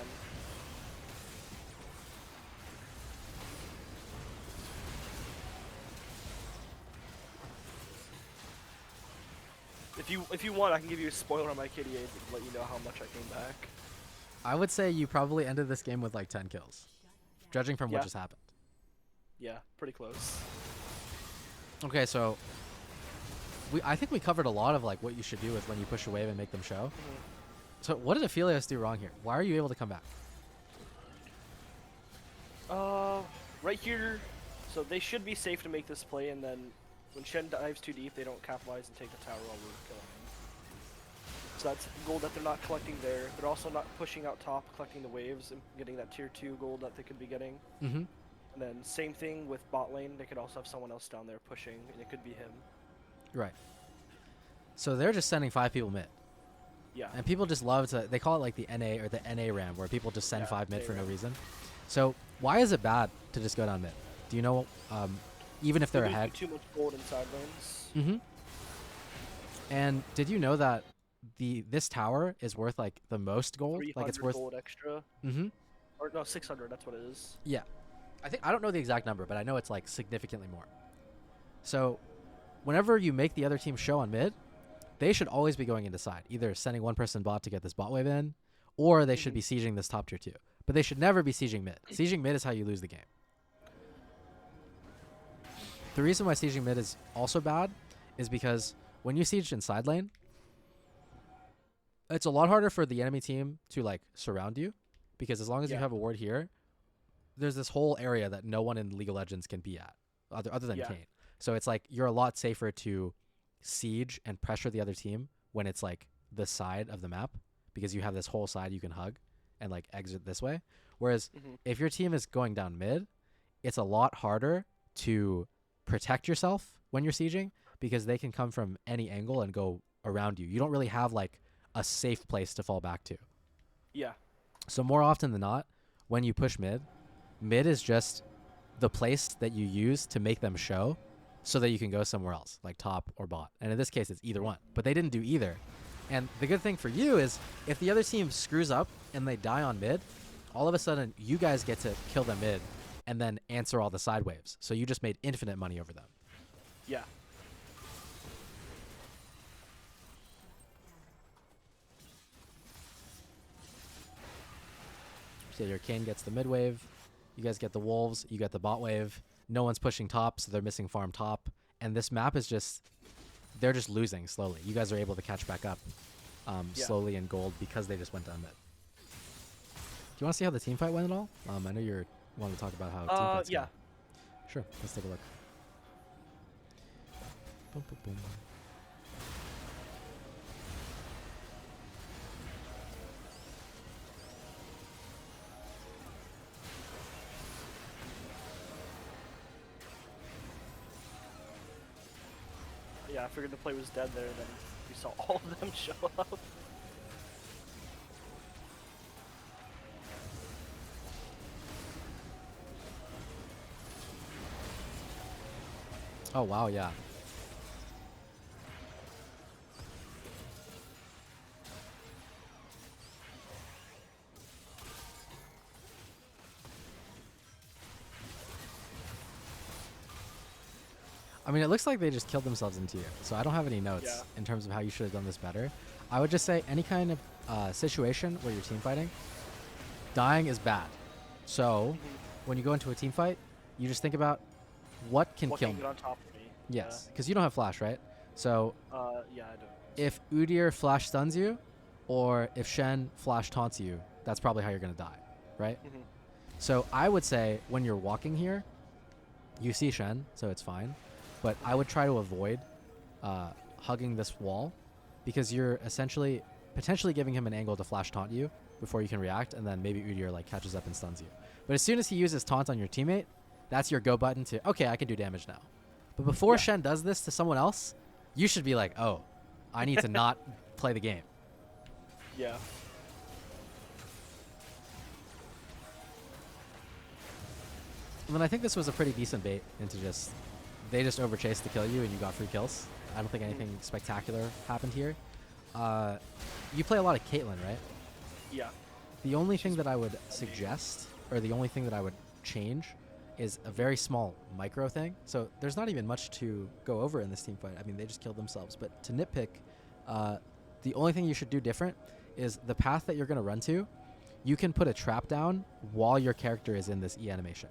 If you want, I can give you a spoiler on my KDA to let you know how much I came back. I would say you probably ended this game with like 10 kills, judging from what just happened. Yeah, pretty close. Okay, so I think we covered a lot of like what you should do with when you push a wave and make them show. So what did Aphelios do wrong here? Why are you able to come back? Right here. So they should be safe to make this play, and then when Shen dives too deep, they don't capitalize and take the tower while we're killing him. So that's gold that they're not collecting there. They're also not pushing out top, collecting the waves and getting that tier 2 gold that they could be getting. And then same thing with bot lane. They could also have someone else down there pushing, and it could be him. Right. So they're just sending 5 people mid. Yeah. And people just love to, they call it like the NA or the NA RAM, where people just send 5 mid for no reason. So why is it bad to just go down mid? Do you know, even if they're ahead? Too much gold in side lanes. And did you know that this tower is worth like the most gold? Like it's worth gold extra. Or no, 600. That's what it is. Yeah. I don't know the exact number, but I know it's like significantly more. So whenever you make the other team show on mid, they should always be going into side, either sending one person bot to get this bot wave in, or they should be sieging this top tier 2. But they should never be sieging mid. Sieging mid is how you lose the game. The reason why sieging mid is also bad is because when you siege in side lane, it's a lot harder for the enemy team to like surround you, because as long as you have a ward here, there's this whole area that no one in League of Legends can be at, other than Kayn. So it's like you're a lot safer to siege and pressure the other team when it's like the side of the map, because you have this whole side you can hug and like exit this way. Whereas if your team is going down mid, it's a lot harder to protect yourself when you're sieging, because they can come from any angle and go around you. You don't really have like a safe place to fall back to. Yeah. So more often than not, when you push mid is just the place that you use to make them show so that you can go somewhere else, like top or bot. And in this case, it's either one. But they didn't do either. And the good thing for you is if the other team screws up and they die on mid, all of a sudden you guys get to kill them mid and then answer all the side waves. So you just made infinite money over them. Yeah. So your Kayn gets the mid wave, you guys get the wolves, you get the bot wave. No one's pushing top, so they're missing farm top. And this map is just, they're just losing slowly. You guys are able to catch back up slowly in gold because they just went down mid. Do you want to see how the team fight went at all? I know you want to talk about how team fights go. Sure, let's take a look. Boom, boom, boom. Yeah, I figured the play was dead there, and then we saw all of them show up. Oh, wow, yeah. I mean, it looks like they just killed themselves into you, so I don't have any notes in terms of how you should have done this better. I would just say any kind of situation where you're team fighting, dying is bad. So when you go into a team fight, you just think about what can kill me. Get on top of me. Yes, because you don't have flash, right? So yeah, I do. If Udyr flash stuns you, or if Shen flash taunts you, that's probably how you're going to die, right? So I would say when you're walking here, you see Shen, so it's fine. But I would try to avoid hugging this wall, because you're essentially potentially giving him an angle to flash taunt you before you can react, and then maybe Udyr like catches up and stuns you. But as soon as he uses taunt on your teammate, That's your go button to, okay, I can do damage now. But before Shen does this to someone else, you should be like, oh, I need to not play the game. Yeah. And then I think this was a pretty decent bait into just, they just overchased to kill you and you got free kills. I don't think anything spectacular happened here. You play a lot of Caitlyn, right? Yeah. The only thing that I would suggest, or the only thing that I would change, is a very small micro thing. So there's not even much to go over in this team fight. I mean, they just killed themselves. But to nitpick, the only thing you should do different is the path that you're going to run to, you can put a trap down while your character is in this E animation.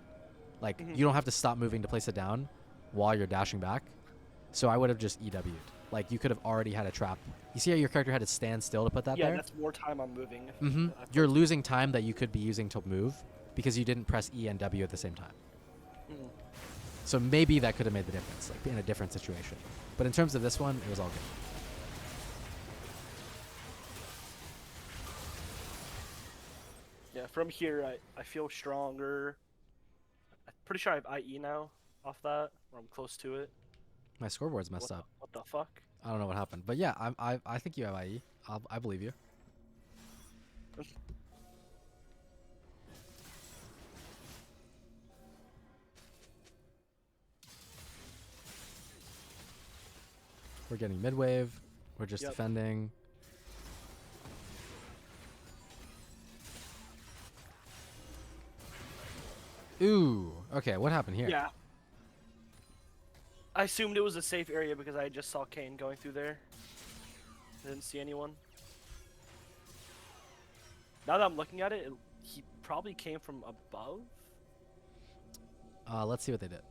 Like, you don't have to stop moving to place it down while you're dashing back. So I would have just EW'd. Like, you could have already had a trap. You see how your character had to stand still to put that there? Yeah, that's more time I'm moving. You're losing time that you could be using to move because you didn't press E and W at the same time. So maybe that could have made the difference, like in a different situation. But in terms of this one, it was all good. Yeah, from here, I feel stronger. I'm pretty sure I have IE now off that, or I'm close to it. My scoreboard's messed up. What the fuck? I don't know what happened. But yeah, I think you have IE. I believe you. We're getting mid wave. We're just defending. Ooh. Okay, what happened here? Yeah. I assumed it was a safe area because I just saw Kane going through there. I didn't see anyone. Now that I'm looking at it, he probably came from above. Let's see what they did.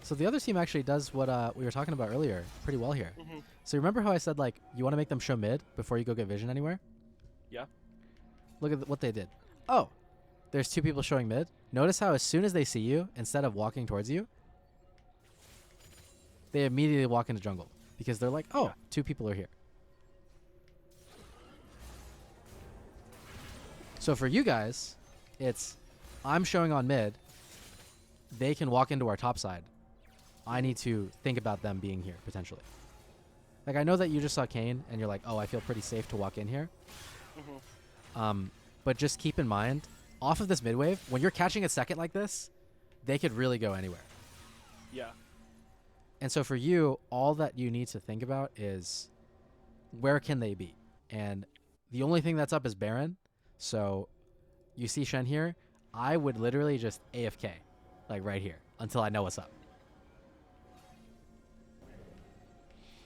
So the other team actually does what we were talking about earlier pretty well here. So remember how I said, like, you want to make them show mid before you go get vision anywhere? Yeah. Look at what they did. Oh, there's two people showing mid. Notice how as soon as they see you, instead of walking towards you, they immediately walk into jungle. Because they're like, oh, two people are here. So for you guys, it's, I'm showing on mid. They can walk into our top side. I need to think about them being here, potentially. Like, I know that you just saw Kane, and you're like, oh, I feel pretty safe to walk in here. But just keep in mind, off of this mid wave, when you're catching a second like this, they could really go anywhere. Yeah. And so for you, all that you need to think about is, where can they be? And the only thing that's up is Baron. So you see Shen here, I would literally just AFK, like right here, until I know what's up.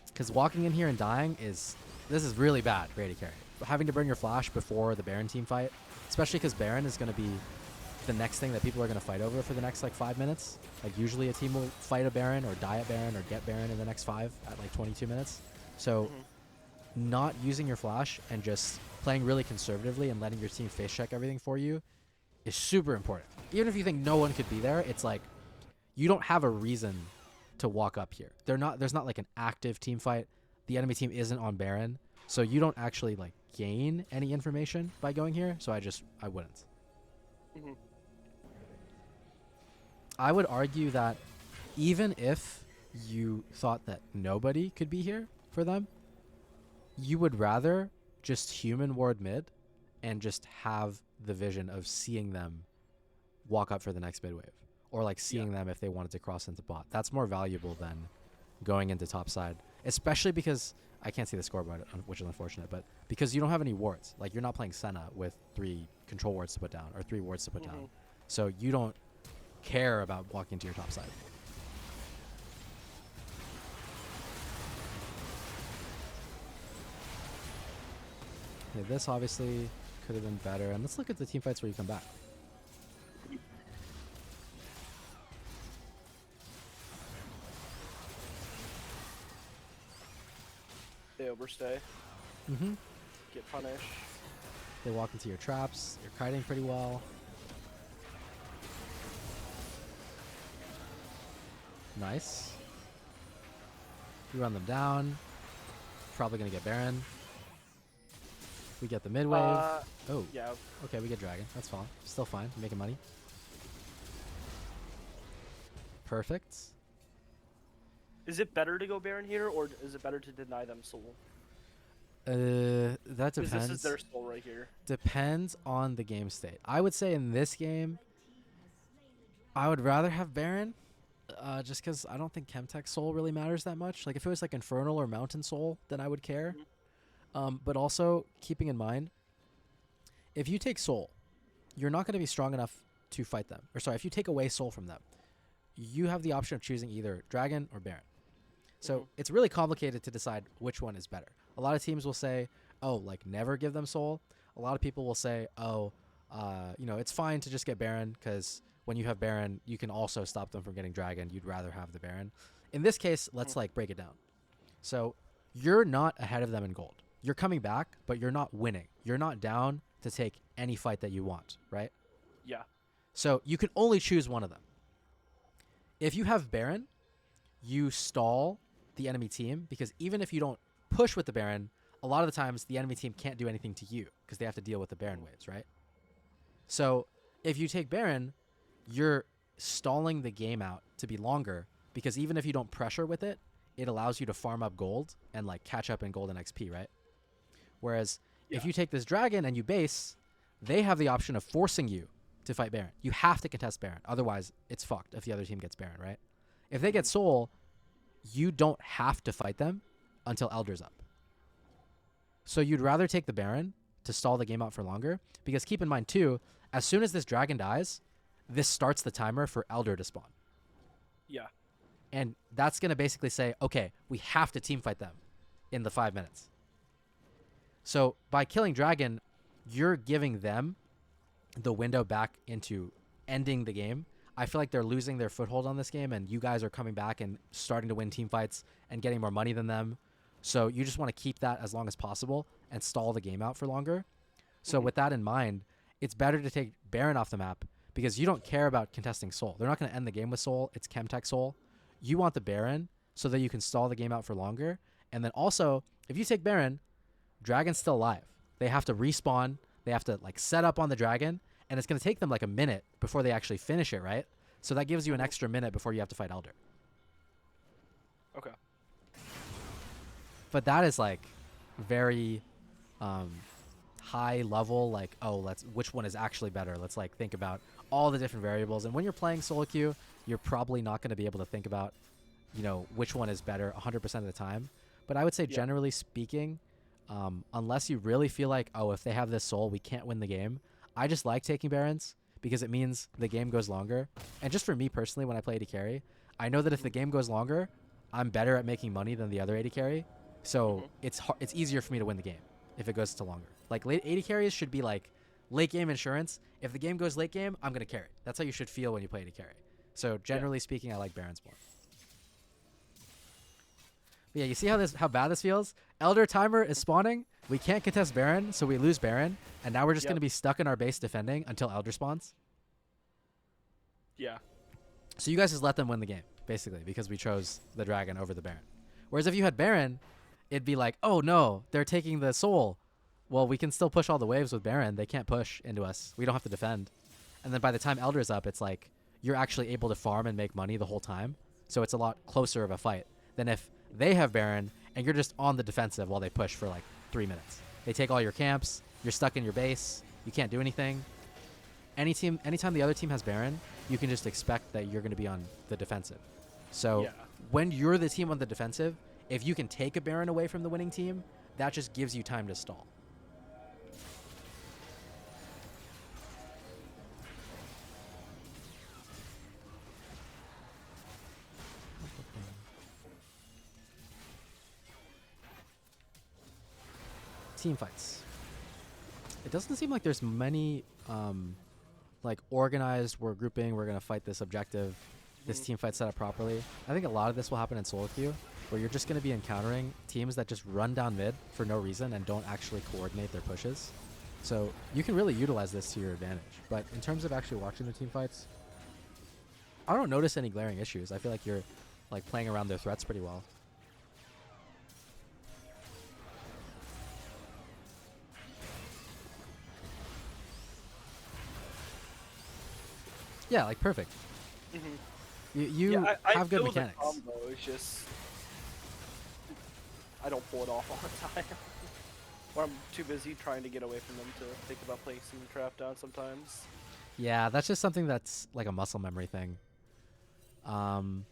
Because walking in here and dying this is really bad for AD carry. But having to burn your flash before the Baron team fight, especially because Baron is going to be the next thing that people are going to fight over for the next like 5 minutes. Like usually a team will fight a Baron or die at Baron or get Baron in the next 5 at like 22 minutes. So not using your flash and just playing really conservatively and letting your team face check everything for you is super important. Even if you think no one could be there, it's like you don't have a reason to walk up here. There's not like an active team fight. The enemy team isn't on Baron, so you don't actually like gain any information by going here. So I wouldn't. I would argue that even if you thought that nobody could be here for them, you would rather just human ward mid and just have the vision of seeing them walk up for the next mid wave, or like seeing them if they wanted to cross into bot. That's more valuable than going into top side, especially because I can't see the scoreboard, which is unfortunate, but because you don't have any wards. Like, you're not playing Senna with 3 control wards to put down or 3 wards to put down. So you don't care about walking to your top side. Okay, this obviously could have been better. And let's look at the team fights where you come back. They overstay. Get punished. They walk into your traps. You're kiting pretty well. Nice. You run them down. Probably going to get Baron. We get the mid wave. Oh, Yeah. okay, we get dragon. That's fine. Still fine. Making money. Perfect. Is it better to go Baron here, or is it better to deny them soul? That Because this is depends. their soul right here. Depends on the game state. I would say in this game, I would rather have Baron, just because I don't think Chemtech Soul really matters that much. Like if it was like Infernal or Mountain Soul, then I would care. But also keeping in mind, if you take Soul, you're not going to be strong enough to fight them. Or sorry, if you take away Soul from them, you have the option of choosing either Dragon or Baron. So it's really complicated to decide which one is better. A lot of teams will say, oh, like never give them Soul. A lot of people will say, oh, it's fine to just get Baron because when you have Baron, you can also stop them from getting Dragon. You'd rather have the Baron. In this case, let's like break it down. So you're not ahead of them in gold. You're coming back, but you're not winning. You're not down to take any fight that you want, right? Yeah. So you can only choose one of them. If you have Baron, you stall the enemy team because even if you don't push with the Baron, a lot of the times the enemy team can't do anything to you because they have to deal with the Baron waves, right? So if you take Baron, you're stalling the game out to be longer because even if you don't pressure with it, it allows you to farm up gold and like catch up in gold and XP, right? Whereas if you take this dragon and you base, they have the option of forcing you to fight Baron. You have to contest Baron. Otherwise, it's fucked if the other team gets Baron, right? If they get Soul, you don't have to fight them until Elder's up. So you'd rather take the Baron to stall the game out for longer because keep in mind too, as soon as this dragon dies, this starts the timer for Elder to spawn. Yeah. And that's going to basically say, okay, we have to team fight them in the 5 minutes. So by killing Dragon, you're giving them the window back into ending the game. I feel like they're losing their foothold on this game, and you guys are coming back and starting to win team fights and getting more money than them. So you just want to keep that as long as possible and stall the game out for longer. So with that in mind, it's better to take Baron off the map because you don't care about contesting Soul. They're not going to end the game with Soul. It's Chemtech Soul. You want the Baron so that you can stall the game out for longer. And then also, if you take Baron, Dragon's still alive. They have to respawn. They have to like set up on the Dragon. And it's going to take them like a minute before they actually finish it, right? So that gives you an extra minute before you have to fight Elder. Okay. But that is like very high level, like, which one is actually better? Let's like think about all the different variables. And when you're playing solo queue, you're probably not going to be able to think about, which one is better 100% of the time. But I would say generally speaking, unless you really feel like, if they have this soul, we can't win the game. I just like taking Barons because it means the game goes longer. And just for me personally, when I play AD carry, I know that if the game goes longer, I'm better at making money than the other AD carry. So it's easier for me to win the game if it goes to longer. Like late AD carries should be like late game insurance. If the game goes late game, I'm going to carry. That's how you should feel when you play AD carry. So generally speaking, I like Barons more. But yeah, you see how bad this feels? Elder timer is spawning. We can't contest Baron, so we lose Baron. And now we're just going to be stuck in our base defending until Elder spawns. Yeah. So you guys just let them win the game, basically, because we chose the Dragon over the Baron. Whereas if you had Baron, it'd be like, oh no, they're taking the soul. Well, we can still push all the waves with Baron. They can't push into us. We don't have to defend. And then by the time Elder's up, it's like you're actually able to farm and make money the whole time. So it's a lot closer of a fight than if they have Baron and you're just on the defensive while they push for like 3 minutes. They take all your camps. You're stuck in your base. You can't do anything. Anytime the other team has Baron, you can just expect that you're going to be on the defensive. So when you're the team on the defensive, if you can take a Baron away from the winning team, that just gives you time to stall. Team fights. It doesn't seem like there's many like organized, we're grouping, we're going to fight this objective, this team fight set up properly. I think a lot of this will happen in solo queue, where you're just going to be encountering teams that just run down mid for no reason and don't actually coordinate their pushes. So you can really utilize this to your advantage. But in terms of actually watching the team fights, I don't notice any glaring issues. I feel like you're like playing around their threats pretty well. Yeah, like perfect. Hmm. Yeah, You I have good know the mechanics. combo. It's just I don't pull it off all the time. Or I'm too busy trying to get away from them to think about placing the trap down sometimes. Yeah, that's just something that's like a muscle memory thing. Um,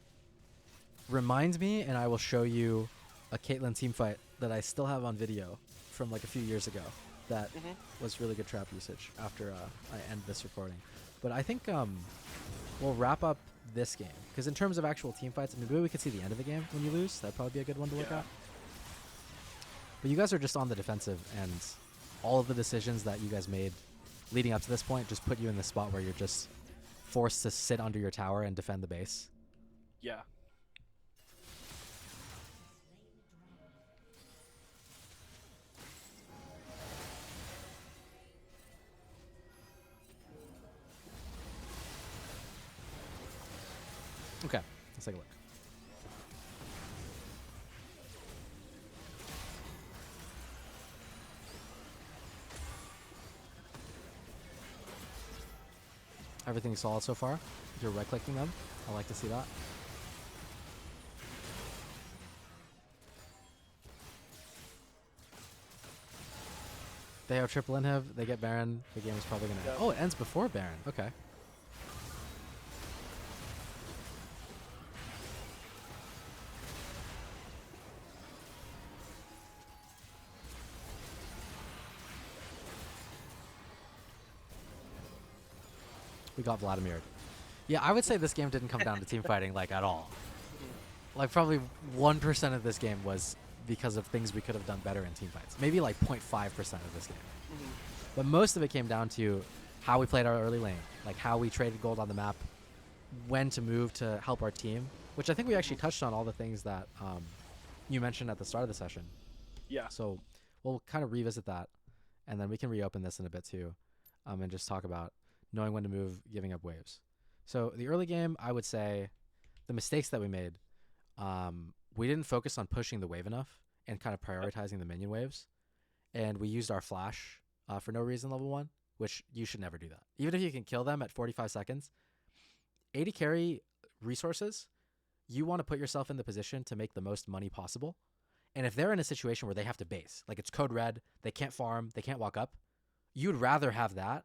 Reminds me, and I will show you a Caitlyn team fight that I still have on video from like a few years ago. That Hmm. was really good trap usage after I end this recording. But I think we'll wrap up this game because in terms of actual team fights, I mean, maybe we could see the end of the game when you lose. That'd probably be a good one to look Yeah. at. But you guys are just on the defensive, and all of the decisions that you guys made leading up to this point just put you in the spot where you're just forced to sit under your tower and defend the base. Yeah. Okay, let's take a look. Everything's solid so far. You're right-clicking them. I like to see that. They have triple inhib. They get Baron. The game is probably gonna. Yep. Oh, it ends before Baron. Okay. We got Vladimir. Yeah, I would say this game didn't come down to team fighting like at all. Hmm. Like probably 1% of this game was because of things we could have done better in team fights. Maybe like 0.5% of this game. Hmm. But most of it came down to how we played our early lane, like how we traded gold on the map, when to move to help our team, which I think we actually touched on all the things that you mentioned at the start of the session. Yeah. So we'll kind of revisit that, and then we can reopen this in a bit too, and just talk about knowing when to move, giving up waves. So the early game, I would say the mistakes that we made, we didn't focus on pushing the wave enough and kind of prioritizing the minion waves, and we used our flash for no reason level 1, which you should never do that. Even if you can kill them at 45 seconds, AD carry resources, you want to put yourself in the position to make the most money possible. And if they're in a situation where they have to base, like it's code red, they can't farm, they can't walk up, you'd rather have that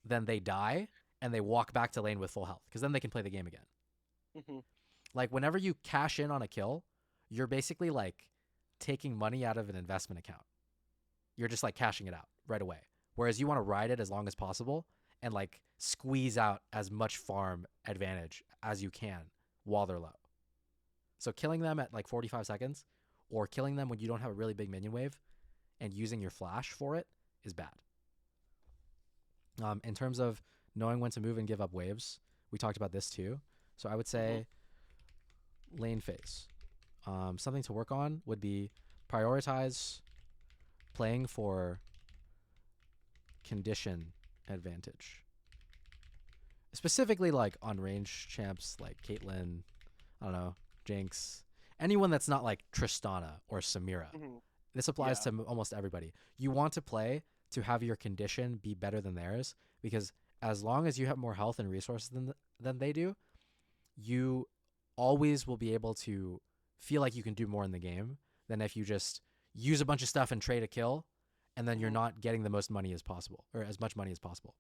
than they die and they walk back to lane with full health, because then they can play the game again. Hmm. Like whenever you cash in on a kill, you're basically like taking money out of an investment account. You're just like cashing it out right away. Whereas you want to ride it as long as possible and like squeeze out as much farm advantage as you can while they're low. So killing them at like 45 seconds or killing them when you don't have a really big minion wave and using your flash for it is bad. In terms of knowing when to move and give up waves, we talked about this too. So I would say lane phase. Something to work on would be prioritize playing for condition advantage. Specifically like on range champs like Caitlyn, I don't know, Jinx, anyone that's not like Tristana or Samira. Hmm. This applies Yeah. to almost everybody. You want to play to have your condition be better than theirs, because as long as you have more health and resources than they do, you always will be able to feel like you can do more in the game than if you just use a bunch of stuff and trade a kill and then you're Hmm. not getting the most money as possible or as much money as possible.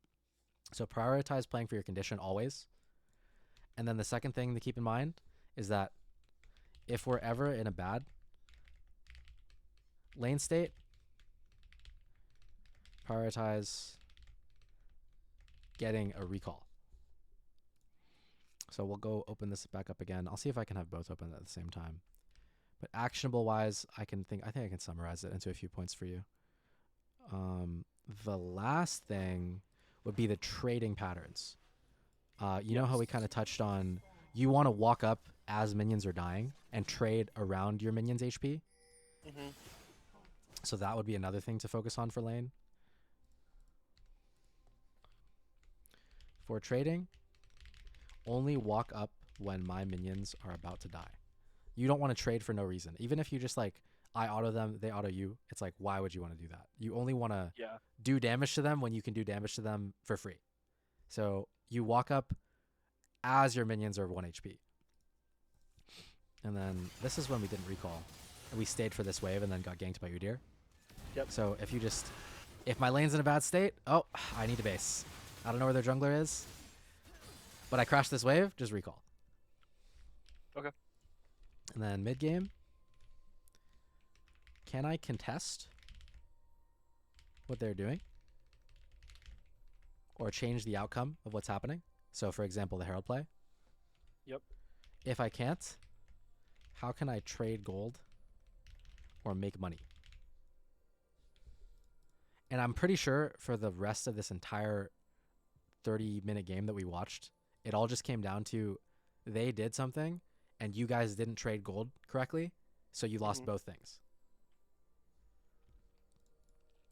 So prioritize playing for your condition always. And then the second thing to keep in mind is that if we're ever in a bad lane state, prioritize getting a recall. So we'll go open this back up again. I'll see if I can have both open at the same time. But actionable wise, I think I can summarize it into a few points for you. The last thing would be the trading patterns. You know how we kind of touched on, you want to walk up as minions are dying and trade around your minions' HP. Hmm. So that would be another thing to focus on for lane. For trading, only walk up when my minions are about to die. You don't want to trade for no reason. Even if you just like, I auto them, they auto you. It's like, why would you want to do that? You only want to Yeah. do damage to them when you can do damage to them for free. So you walk up as your minions are 1 HP. And then this is when we didn't recall. We stayed for this wave and then got ganked by Udyr. Yep. So if you just... If my lane's in a bad state, oh, I need to base. I don't know where their jungler is. But I crashed this wave, just recall. Okay. And then mid game. Can I contest what they're doing? Or change the outcome of what's happening? So for example, the Herald play. Yep. If I can't, how can I trade gold or make money? And I'm pretty sure for the rest of this entire 30-minute game that we watched, it all just came down to they did something and you guys didn't trade gold correctly, so you lost both things.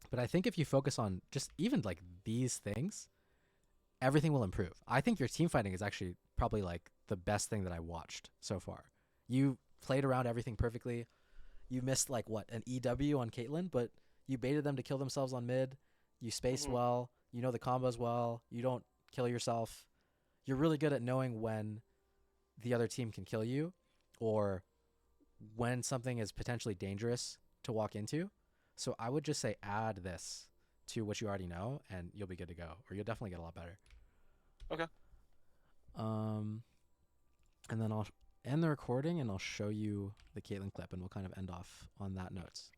But I think if you focus on just even like these things, everything will improve. I think your team fighting is actually probably like the best thing that I watched so far. You played around everything perfectly. You missed like what, an EW on Caitlyn, but you baited them to kill themselves on mid. You spaced well. You know the combos well. You don't kill yourself. You're really good at knowing when the other team can kill you or when something is potentially dangerous to walk into. So I would just say add this to what you already know and you'll be good to go, or you'll definitely get a lot better. Okay. And then I'll end the recording and I'll show you the Caitlyn clip and we'll kind of end off on that notes.